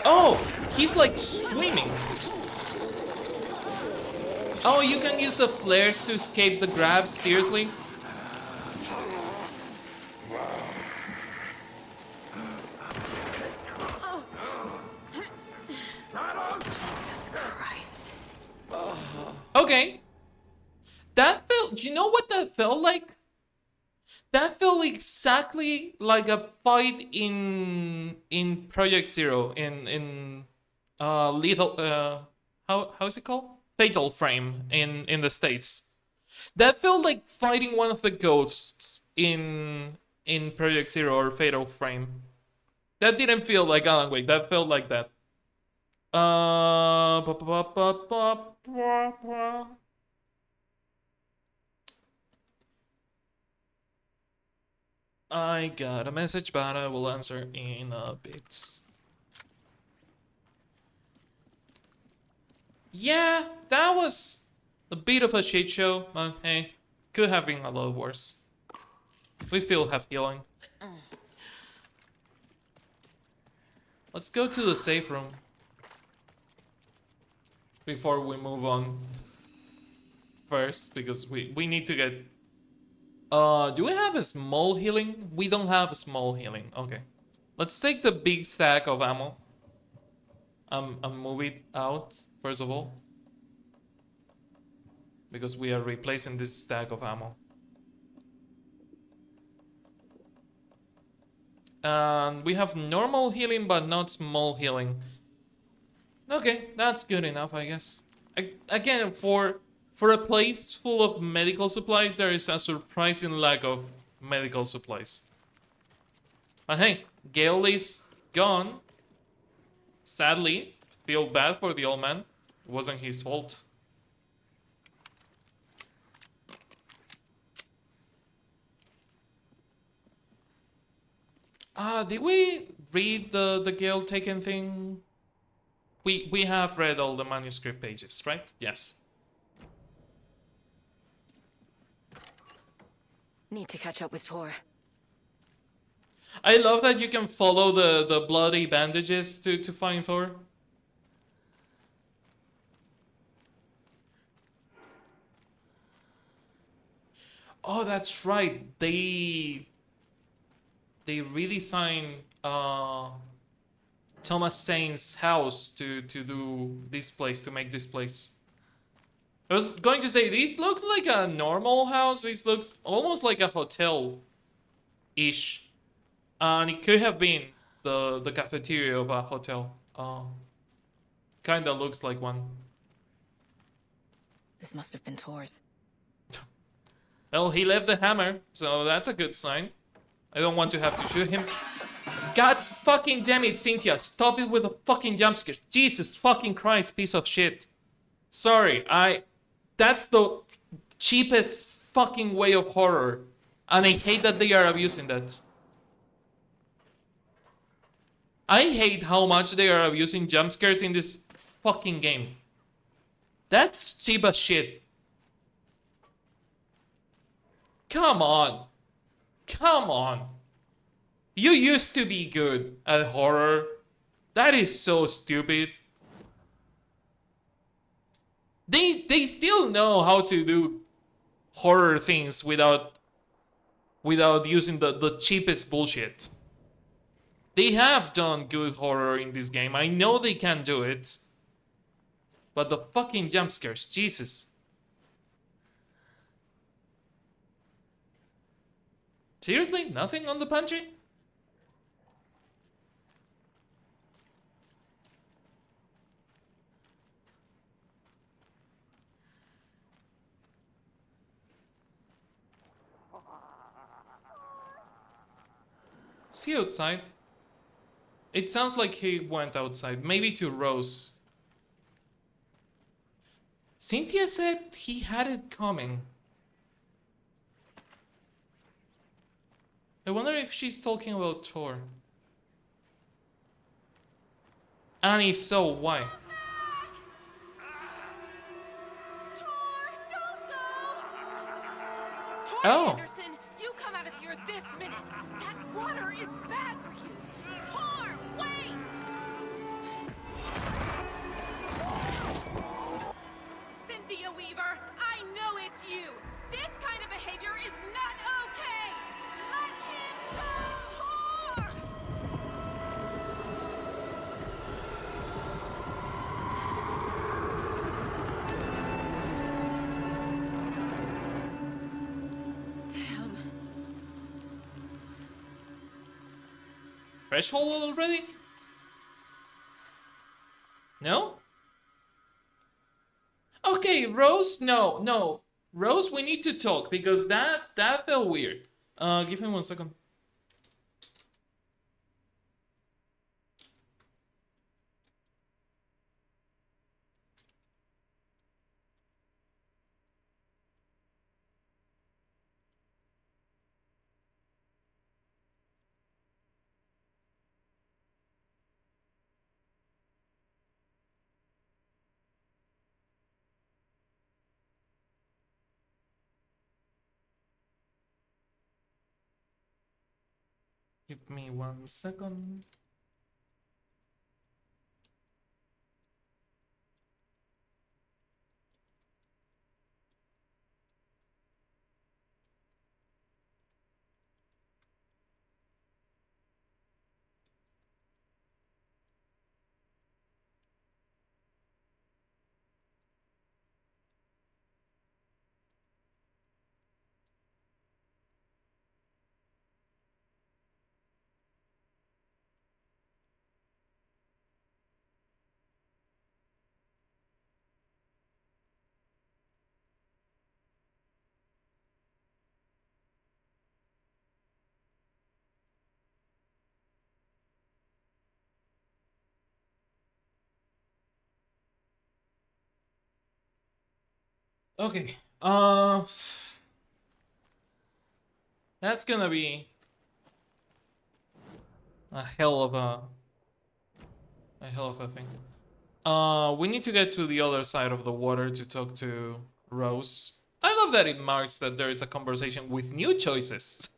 Oh, he's like swimming. Oh, you can use the flares to escape the grabs? Seriously? Okay. That felt, you know what that felt like? That felt exactly like a fight in Project Zero in lethal how is it called? Fatal Frame in the States. That felt like fighting one of the ghosts in Project Zero or Fatal Frame. That didn't feel like Alan Wake. That felt like that. Uh, ba- ba- ba- ba- ba- ba- I got a message, but I will answer in a bit. Yeah, that was a bit of a shit show, but hey, could have been a lot worse. We still have healing. Let's go to the safe room before we move on first, because we need to get... do we have a small healing? We don't have a small healing. Okay. Let's take the big stack of ammo. Move it out, first of all. Because we are replacing this stack of ammo. And we have normal healing, but not small healing. Okay, that's good enough, I guess. Again, for a place full of medical supplies, there is a surprising lack of medical supplies. But hey, Gale is gone. Sadly, feel bad for the old man. It wasn't his fault. Did we read the Gale taken thing? We have read all the manuscript pages, right? Yes. Need to catch up with Tor. I love that you can follow the bloody bandages to find Thor. Oh, that's right. They redesigned Thomas Saint's house to do this place, to make this place. I was going to say, this looks like a normal house. This looks almost like a hotel-ish. And it could have been the cafeteria of a hotel. Kinda looks like one. This must have been Tor's. Well, he left the hammer, so that's a good sign. I don't want to have to shoot him. God fucking damn it, Cynthia. Stop it with the fucking jumpscare. Jesus fucking Christ, piece of shit. Sorry, that's the cheapest fucking way of horror. And I hate that they are abusing that. I hate how much they are abusing jump scares in this fucking game. That's cheap as shit. Come on. Come on. You used to be good at horror. That is so stupid. They still know how to do horror things without using the cheapest bullshit. They have done good horror in this game. I know they can do it. But the fucking jump scares, Jesus. Seriously? Nothing on the pantry? Is he outside? It sounds like he went outside. Maybe to Rose. Cynthia said he had it coming. I wonder if she's talking about Thor. And if so, why? Tor, don't go! Tor Oh. Anderson, you come out of here this minute. That water is bad for you. Tor, wait! Cynthia Weaver, I know it's you. This kind of behavior is not okay. Let him go! Tor! threshold already? No? Okay, Rose, no. Rose, we need to talk because that felt weird. Give me 1 second. Give me 1 second. Okay. That's gonna be a hell of a thing. We need to get to the other side of the water to talk to Rose. I love that it marks that there is a conversation with new choices.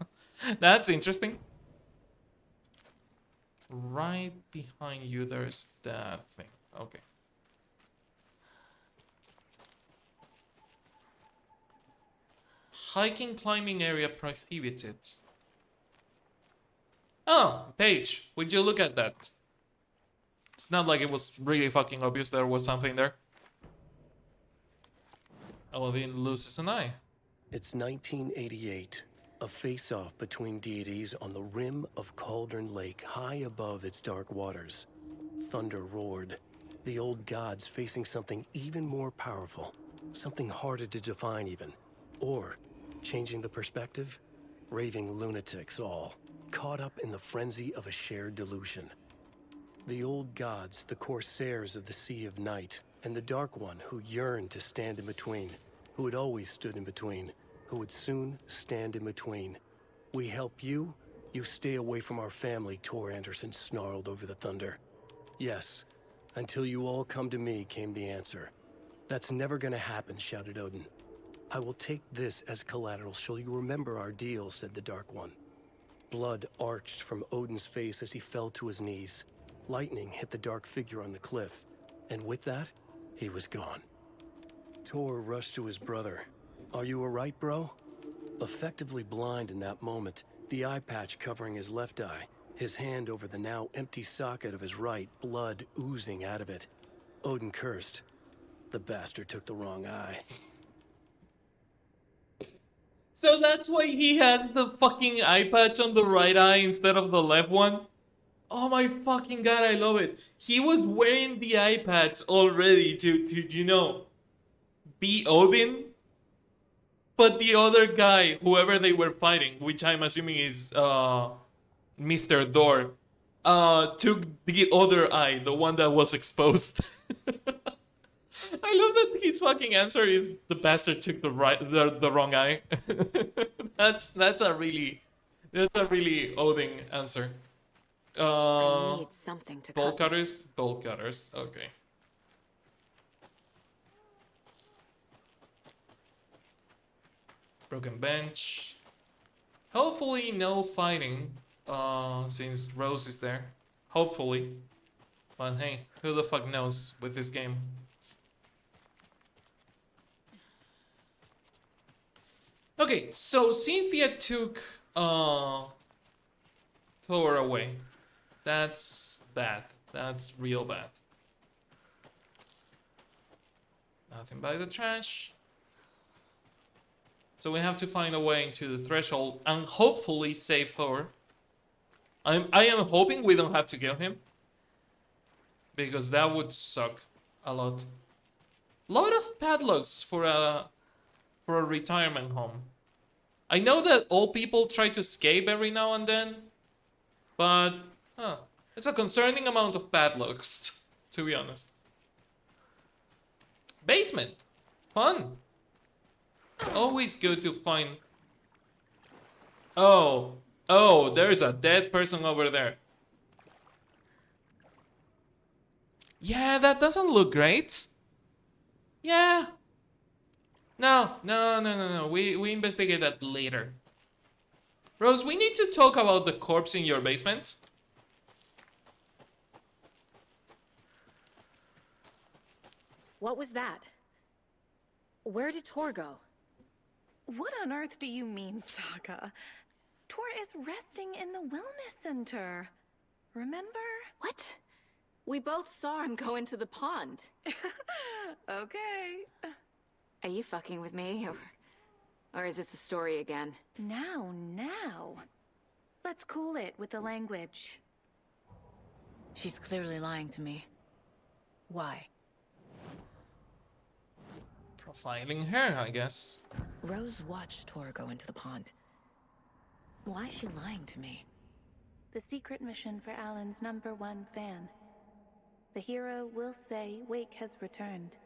That's interesting. Right behind you, there's that thing. Okay. Hiking climbing area prohibited. Oh, Paige, would you look at that? It's not like it was really fucking obvious there was something there. Aladdin loses an eye. It's 1988, a face-off between deities on the rim of Cauldron Lake, high above its dark waters. Thunder roared, the old gods facing something even more powerful, something harder to define even. Or, changing the perspective, raving lunatics all, caught up in the frenzy of a shared delusion. The old gods, the corsairs of the Sea of Night, and the Dark One who yearned to stand in between, who had always stood in between, who would soon stand in between. We help you, you stay away from our family, Tor Anderson snarled over the thunder. Yes, until you all come to me, came the answer. That's never gonna happen, shouted Odin. I will take this as collateral, shall you remember our deal, said the Dark One. Blood arched from Odin's face as he fell to his knees. Lightning hit the dark figure on the cliff, and with that, he was gone. Tor rushed to his brother. Are you alright, bro? Effectively blind in that moment, the eye patch covering his left eye, his hand over the now empty socket of his right, blood oozing out of it. Odin cursed. The bastard took the wrong eye. So that's why he has the fucking eye patch on the right eye instead of the left one? Oh my fucking god, I love it. He was wearing the eye patch already to be Odin. But the other guy, whoever they were fighting, which I'm assuming is Mr. Door, took the other eye, the one that was exposed. I love that his fucking answer is the bastard took the wrong eye. that's a really Odin answer. I need something to Bolt cut this. cutters, bolt cutters. Okay. Broken bench. Hopefully no fighting, since Rose is there. Hopefully. But hey, who the fuck knows with this game? Okay, so Cynthia took Thor away. That's bad. That's real bad. Nothing by the trash. So we have to find a way into the threshold and hopefully save Thor. I am hoping we don't have to kill him, because that would suck a lot. Lot of padlocks for a retirement home. I know that old people try to escape every now and then, but it's a concerning amount of padlocks, to be honest. Basement, fun. Always good to find. Oh, there's a dead person over there. Yeah, that doesn't look great. Yeah. No. We investigate that later. Rose, we need to talk about the corpse in your basement. What was that? Where did Tor go? What on earth do you mean, Saga? Tor is resting in the wellness center. Remember? What? We both saw him go into the pond. Okay. Are you fucking with me, or is this the story again? Now. Let's cool it with the language. She's clearly lying to me. Why? Profiling her, I guess. Rose watched Tor go into the pond. Why is she lying to me? The secret mission for Alan's #1 fan. The hero will say Wake has returned.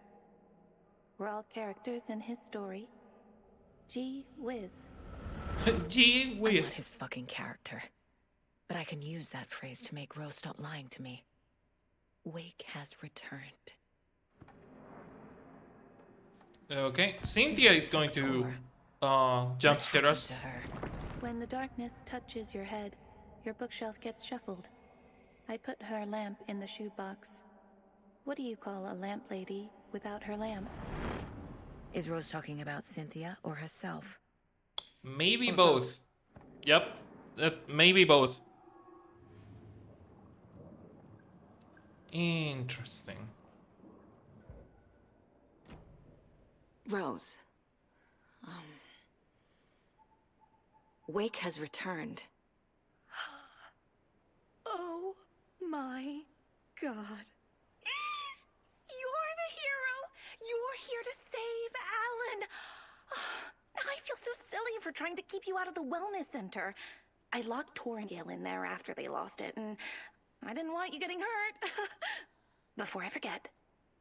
We're all characters in his story. Gee whiz. Gee I'm not whiz. his fucking character. But I can use that phrase to make Rose stop lying to me. Wake has returned. Okay, Cynthia is going to jump scare us. To her. When the darkness touches your head, your bookshelf gets shuffled. I put her lamp in the shoebox. What do you call a lamp lady without her lamp? Is Rose talking about Cynthia or herself? Maybe both. Yep, maybe both. Interesting. Rose. Wake has returned. Oh my God. You're the hero! You're here to save Alan! I feel so silly for trying to keep you out of the wellness center. I locked Tor and Gale in there after they lost it, and I didn't want you getting hurt. Before I forget,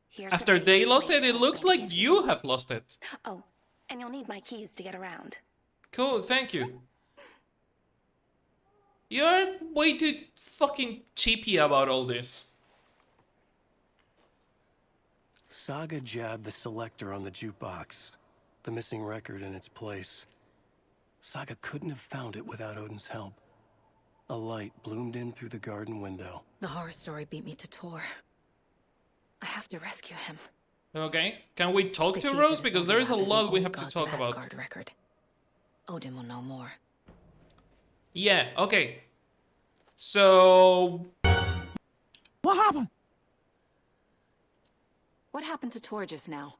here's the After base they lost Wake it, it told looks me to like give you have lost it. Oh, and you'll need my keys to get around. Cool, thank you. You're way too fucking cheapy about all this. Saga jabbed the selector on the jukebox, the missing record in its place. Saga couldn't have found it without Odin's help. A light bloomed in through the garden window. The horror story beat me to Tor. I have to rescue him. Okay, can we talk The to key Rose? this Because there is a overlap lot an we old have to Gods of talk about. Asgard record. Odin will know more. Yeah, okay. So... What happened? What happened to Tor just now?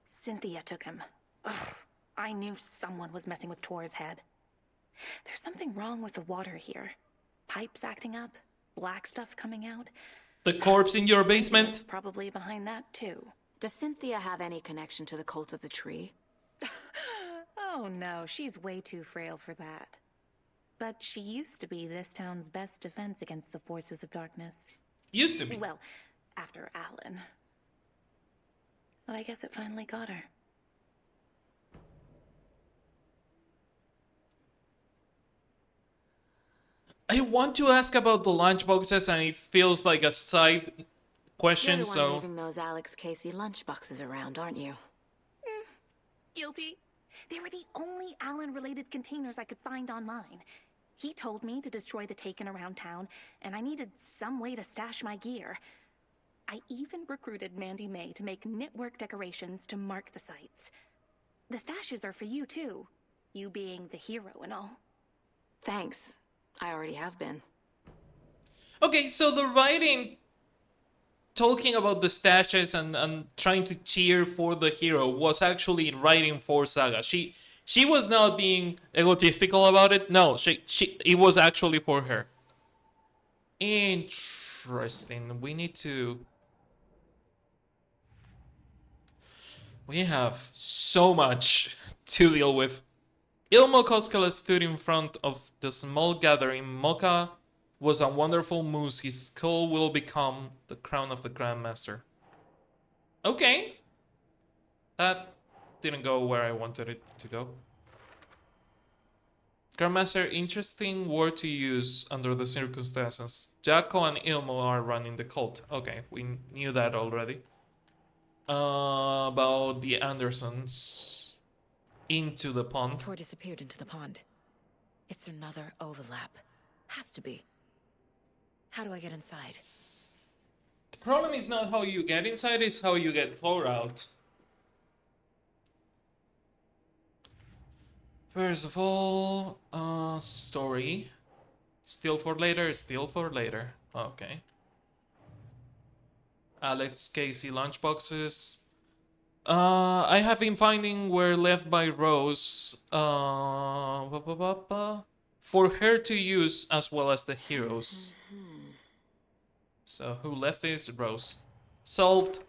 Cynthia took him. Ugh, I knew someone was messing with Tor's head. There's something wrong with the water here. Pipes acting up, black stuff coming out. The corpse in your Cynthia's basement? probably behind that too. Does Cynthia have any connection to the cult of the tree? Oh no, she's way too frail for that. But she used to be this town's best defense against the forces of darkness. Used to be. Well, after Alan. But I guess it finally got her. I want to ask about the lunchboxes and it feels like a side You're question, the one so... leaving those Alex Casey lunchboxes around, aren't you? Guilty. They were the only Alan-related containers I could find online. He told me to destroy the Taken around town, and I needed some way to stash my gear. I even recruited Mandy May to make knitwork decorations to mark the sites. The stashes are for you, too. You being the hero and all. Thanks. I already have been. Okay, so the writing talking about the stashes and trying to cheer for the hero was actually writing for Saga. She was not being egotistical about it. No, it was actually for her. Interesting. We have so much to deal with. Ilmo Koskela stood in front of the small gathering. Mocha was a wonderful moose. His skull will become the crown of the Grandmaster. Okay. That didn't go where I wanted it to go. Grandmaster, interesting word to use under the circumstances. Jacko and Ilmo are running the cult. Okay, we knew that already. About the Andersons. Into the pond. Tor disappeared into the pond. It's another overlap. Has to be. How do I get inside? The problem is not how you get inside, it's how you get Thor out. First of all, story. Still for later, still for later. Okay. Alex Casey lunchboxes. I have been finding were left by Rose. For her to use as well as the heroes. So who left this? Rose. Solved.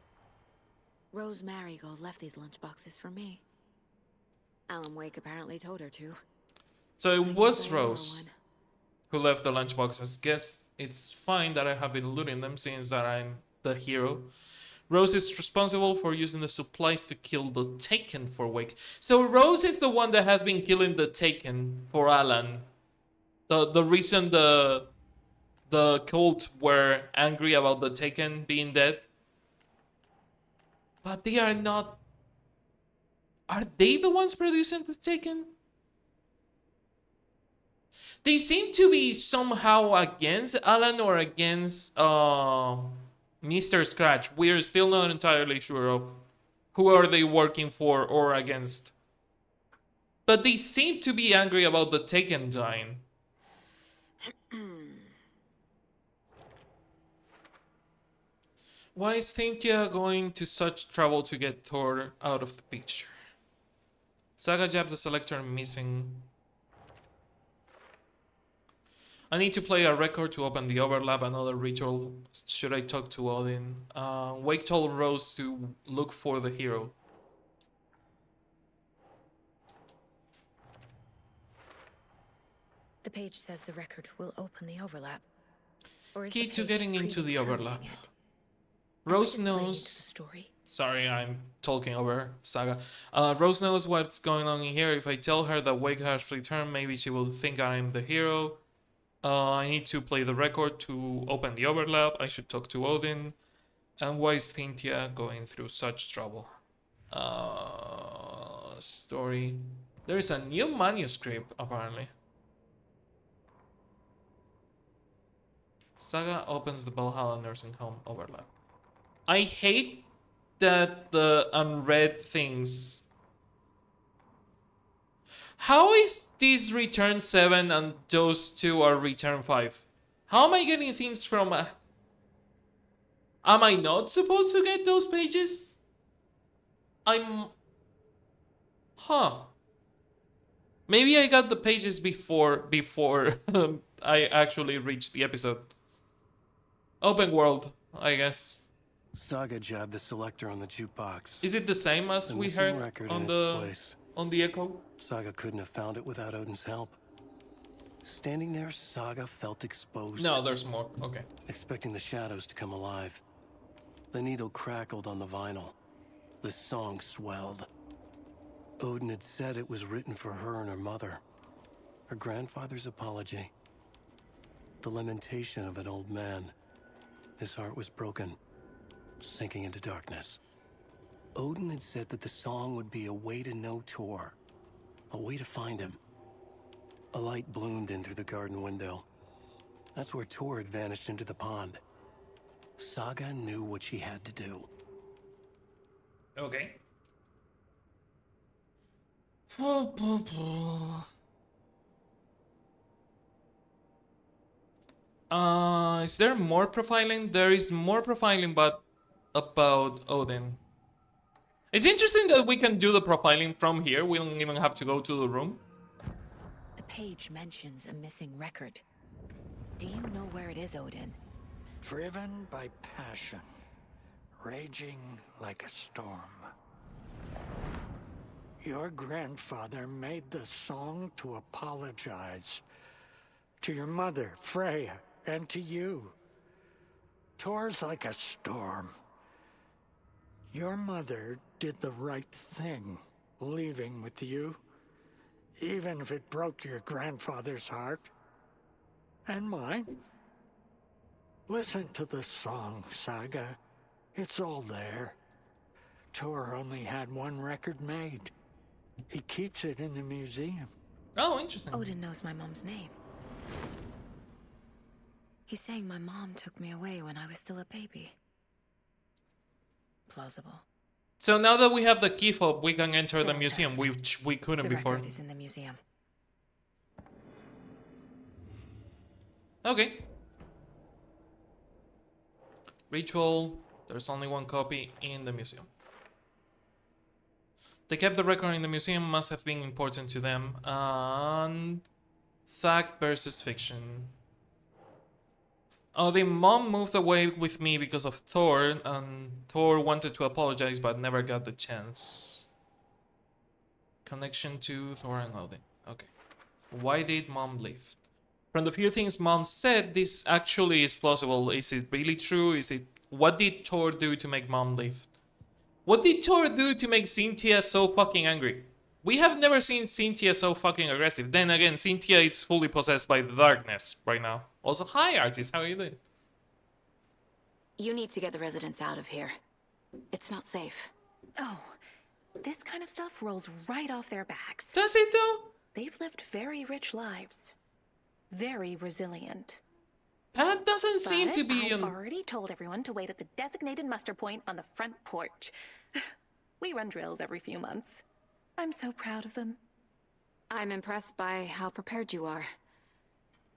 Rose Marigold left these lunchboxes for me. Alan Wake apparently told her to. So it I was guess I owe her Rose one. who left the lunchboxes. Guess it's fine that I have been looting them since that I'm the hero. Rose is responsible for using the supplies to kill the Taken for Wake. So Rose is the one that has been killing the Taken for Alan. The reason the cult were angry about the Taken being dead. But they are not. Are they the ones producing the Taken? They seem to be somehow against Alan or against Mr. Scratch. We're still not entirely sure of who are they working for or against. But they seem to be angry about the Taken dying. Why is Cynthia going to such trouble to get Thor out of the picture? Saga Jab the selector missing. I need to play a record to open the overlap. Another ritual. Should I talk to Odin? Wake told Rose to look for the hero. The page says the record will open the overlap. Or is Key the to page getting into the predetermining overlap. it? Rose Am I just playing into the knows. story? Sorry, I'm talking over Saga. Rose knows what's going on in here. If I tell her that Wake has returned, maybe she will think I'm the hero. I need to play the record to open the overlap. I should talk to Odin. And why is Cynthia going through such trouble? Story. There is a new manuscript, apparently. Saga opens the Valhalla nursing home overlap. I hate that the unread things. How is this return 7 and those two are return 5? How am I getting things from... am I not supposed to get those pages? Huh. Maybe I got the pages before I actually reached the episode. Open world, I guess. Saga jabbed the selector on the jukebox. Is it the same as The we missing heard record on in its place. the echo? Saga couldn't have found it without Odin's help. Standing there, Saga felt exposed. No, there's more. Okay. Expecting the shadows to come alive. The needle crackled on the vinyl. The song swelled. Odin had said it was written for her and her mother. Her grandfather's apology. The lamentation of an old man. His heart was broken, sinking into darkness. Odin had said that the song would be a way to know Tor, a way to find him. A light bloomed in through the garden window. That's where Tor had vanished into the pond. Saga knew what she had to do. Okay. Is there more profiling? There is more profiling, but about Odin. It's interesting that we can do the profiling from here. We don't even have to go to the room. The page mentions a missing record. Do you know where it is, Odin? Driven by passion, raging like a storm. Your grandfather made the song to apologize. To your mother, Freya, and to you. Tor's like a storm. Your mother did the right thing, leaving with you. Even if it broke your grandfather's heart. And mine. Listen to the song, Saga. It's all there. Tor only had one record made. He keeps it in the museum. Oh, interesting. Odin knows my mom's name. He's saying my mom took me away when I was still a baby. Plausible. So now that we have the key fob, we can enter the Still museum, interesting. which we couldn't The before. record is in the museum. Okay. Ritual. There's only one copy in the museum. They kept the record in the museum, must have been important to them. And fact versus fiction. Oh, the mom moved away with me because of Thor, and Thor wanted to apologize but never got the chance. Connection to Thor and Odin. Okay. Why did mom leave? From the few things mom said, this actually is plausible. Is it really true? Is it... What did Thor do to make mom leave? What did Thor do to make Cynthia so fucking angry? We have never seen Cynthia so fucking aggressive. Then again, Cynthia is fully possessed by the darkness right now. Also, hi artist, how are you doing? You need to get the residents out of here. It's not safe. Oh, this kind of stuff rolls right off their backs. Does it though? They've lived very rich lives. Very resilient. That doesn't seem to But be I've already told everyone to wait at the designated muster point on the front porch. We run drills every few months. I'm so proud of them. I'm impressed by how prepared you are.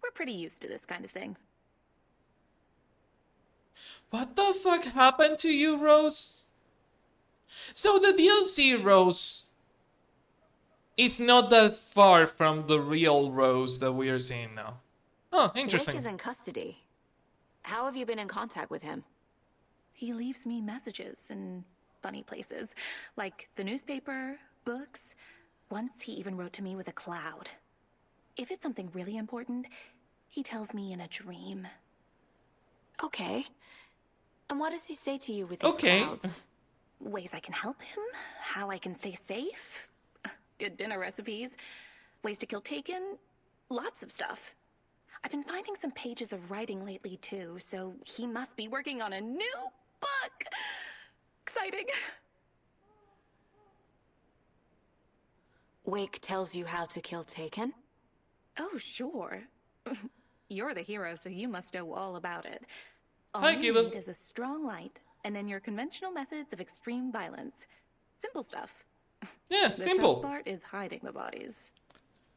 We're pretty used to this kind of thing. What the fuck happened to you, Rose? So the DLC Rose is not that far from the real Rose that we are seeing now. Huh, interesting. Nick is in custody. How have you been in contact with him? He leaves me messages in funny places, like the newspaper, books. Once he even wrote to me with a cloud. If it's something really important, he tells me in a dream. Okay. And what does he say to you with his Okay. clouds? Ways I can help him, how I can stay safe, good dinner recipes, ways to kill Taken, lots of stuff. I've been finding some pages of writing lately too, so he must be working on a new book. Exciting. Wake tells you how to kill Taken? Oh, sure. You're the hero, so you must know all about it. All Hi, you Kiva. need is a strong light, and then your conventional methods of extreme violence. Simple stuff. Yeah, The simple. tough part is hiding the bodies.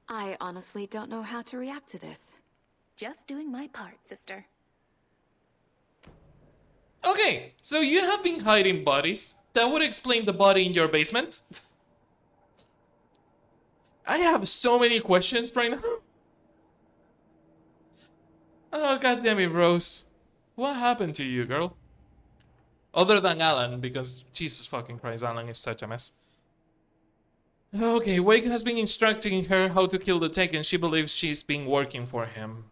I honestly don't know how to react to this. Just doing my part, sister. Okay, so you have been hiding bodies. That would explain the body in your basement. I have so many questions right now. Oh, goddamn it, Rose. What happened to you, girl? Other than Alan, because Jesus fucking Christ, Alan is such a mess. Okay, Wake has been instructing her how to kill the Taken. She believes she's been working for him.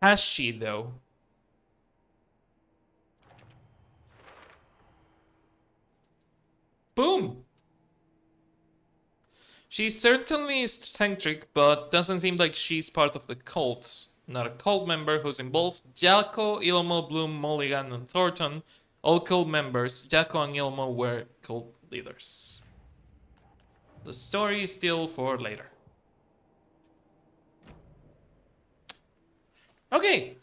Has she, though? Boom! She's certainly eccentric, but doesn't seem like she's part of the cult. Not a cult member who's involved. Jacko, Ilmo, Bloom, Mulligan, and Thornton, all cult members. Jacko and Ilmo were cult leaders. The story is still for later. Okay.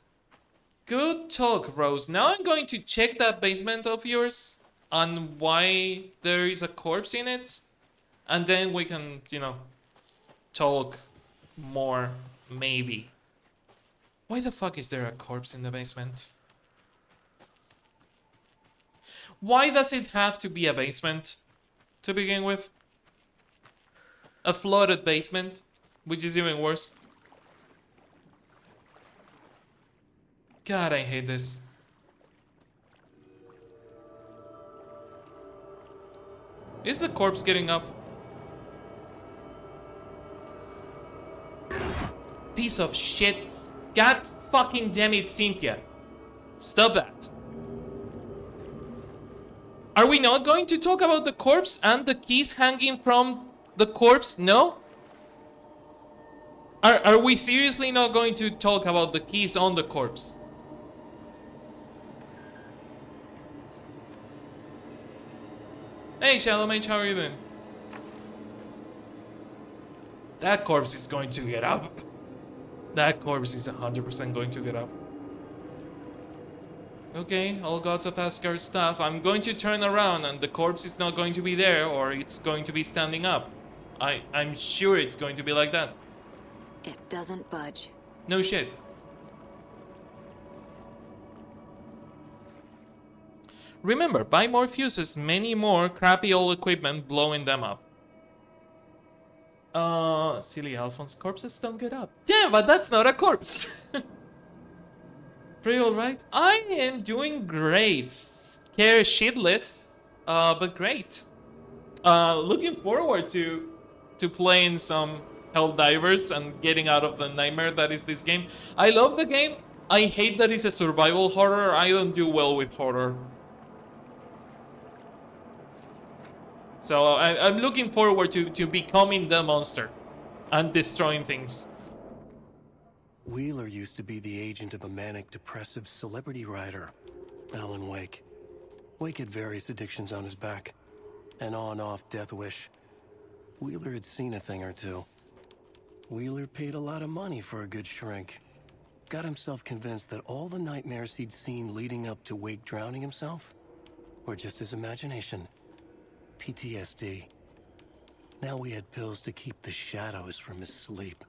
Good talk, Rose. Now I'm going to check that basement of yours and why there is a corpse in it. And then we can, you know, talk more, maybe. Why the fuck is there a corpse in the basement? Why does it have to be a basement to begin with? A flooded basement, which is even worse. God, I hate this. Is the corpse getting up? Piece of shit. God fucking damn it, Cynthia. Stop that. Are we not going to talk about the corpse and the keys hanging from the corpse? No? Are we seriously not going to talk about the keys on the corpse? Hey, Shallow Mage, how are you doing? That corpse is going to get up. That corpse is 100% going to get up. Okay, all gods of Asgard stuff. I'm going to turn around and the corpse is not going to be there, or it's going to be standing up. I'm sure it's going to be like that. It doesn't budge. No shit. Remember, buy more fuses, many more crappy old equipment blowing them up. Silly Alphonse, corpses don't get up. Yeah, but that's not a corpse. Pretty alright. I am doing great. Scared shitless, but great. Looking forward to playing some Helldivers and getting out of the nightmare that is this game. I love the game. I hate that it's a survival horror. I don't do well with horror. So I'm looking forward to becoming the monster and destroying things. Wheeler used to be the agent of a manic depressive celebrity writer, Alan Wake. Wake had various addictions on his back. An on-off death wish. Wheeler had seen a thing or two. Wheeler paid a lot of money for a good shrink. Got himself convinced that all the nightmares he'd seen leading up to Wake drowning himself were just his imagination. PTSD. Now we had pills to keep the shadows from his sleep.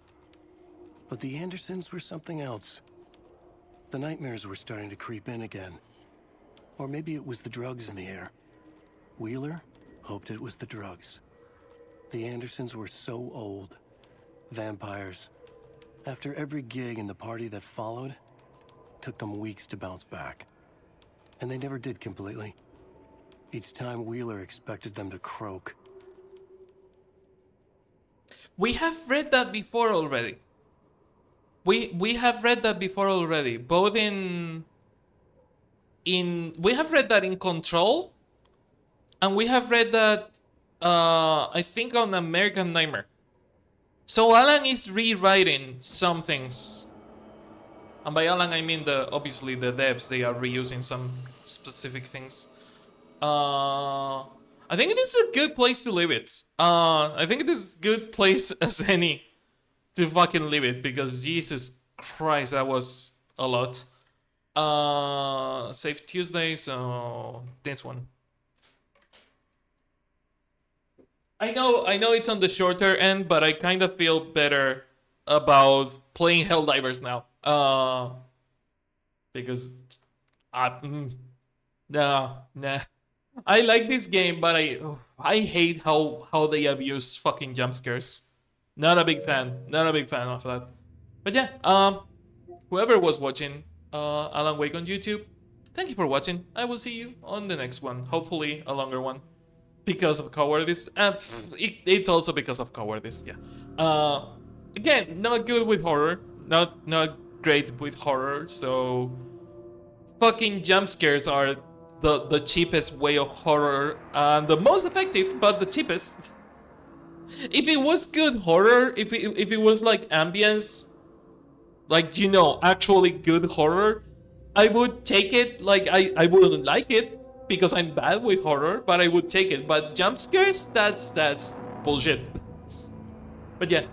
But the Andersons were something else. The nightmares were starting to creep in again. Or maybe it was the drugs in the air. Wheeler hoped it was the drugs. The Andersons were so old. Vampires. After every gig and the party that followed, took them weeks to bounce back. And they never did completely. Each time Wheeler expected them to croak. We have read that before already. We have read that before already. Both in we have read that in Control, and we have read that I think on American Nightmare. So Alan is rewriting some things. And by Alan I mean obviously the devs, they are reusing some specific things. I think it is a good place to leave it. I think it is a good place as any to fucking leave it, because Jesus Christ, that was a lot. Save Tuesday, so this one. I know it's on the shorter end, but I kind of feel better about playing Helldivers now. Because nah. I like this game, but I hate how they abuse fucking jump scares. Not a big fan of that. But yeah, whoever was watching Alan Wake on YouTube, thank you for watching. I will see you on the next one, hopefully a longer one, because of cowardice. And it's also because of cowardice. Yeah. Again, not good with horror. Not great with horror. So fucking jump scares are the cheapest way of horror and the most effective, but the cheapest. If it was good horror, if it was like ambience, like, you know, actually good horror, I would take it. Like, I wouldn't like it because I'm bad with horror, but I would take it. But jump scares, that's bullshit. But yeah,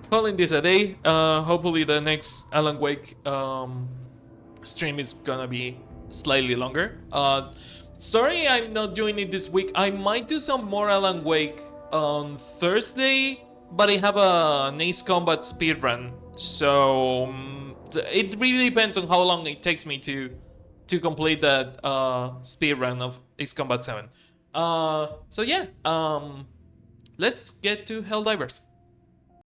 calling this a day. Hopefully the next Alan Wake stream is gonna be slightly longer. Sorry I'm not doing it this week. I might do some more Alan Wake on Thursday, but I have an Ace Combat speedrun, so it really depends on how long it takes me to complete that speedrun of Ace Combat 7. So yeah, let's get to Helldivers.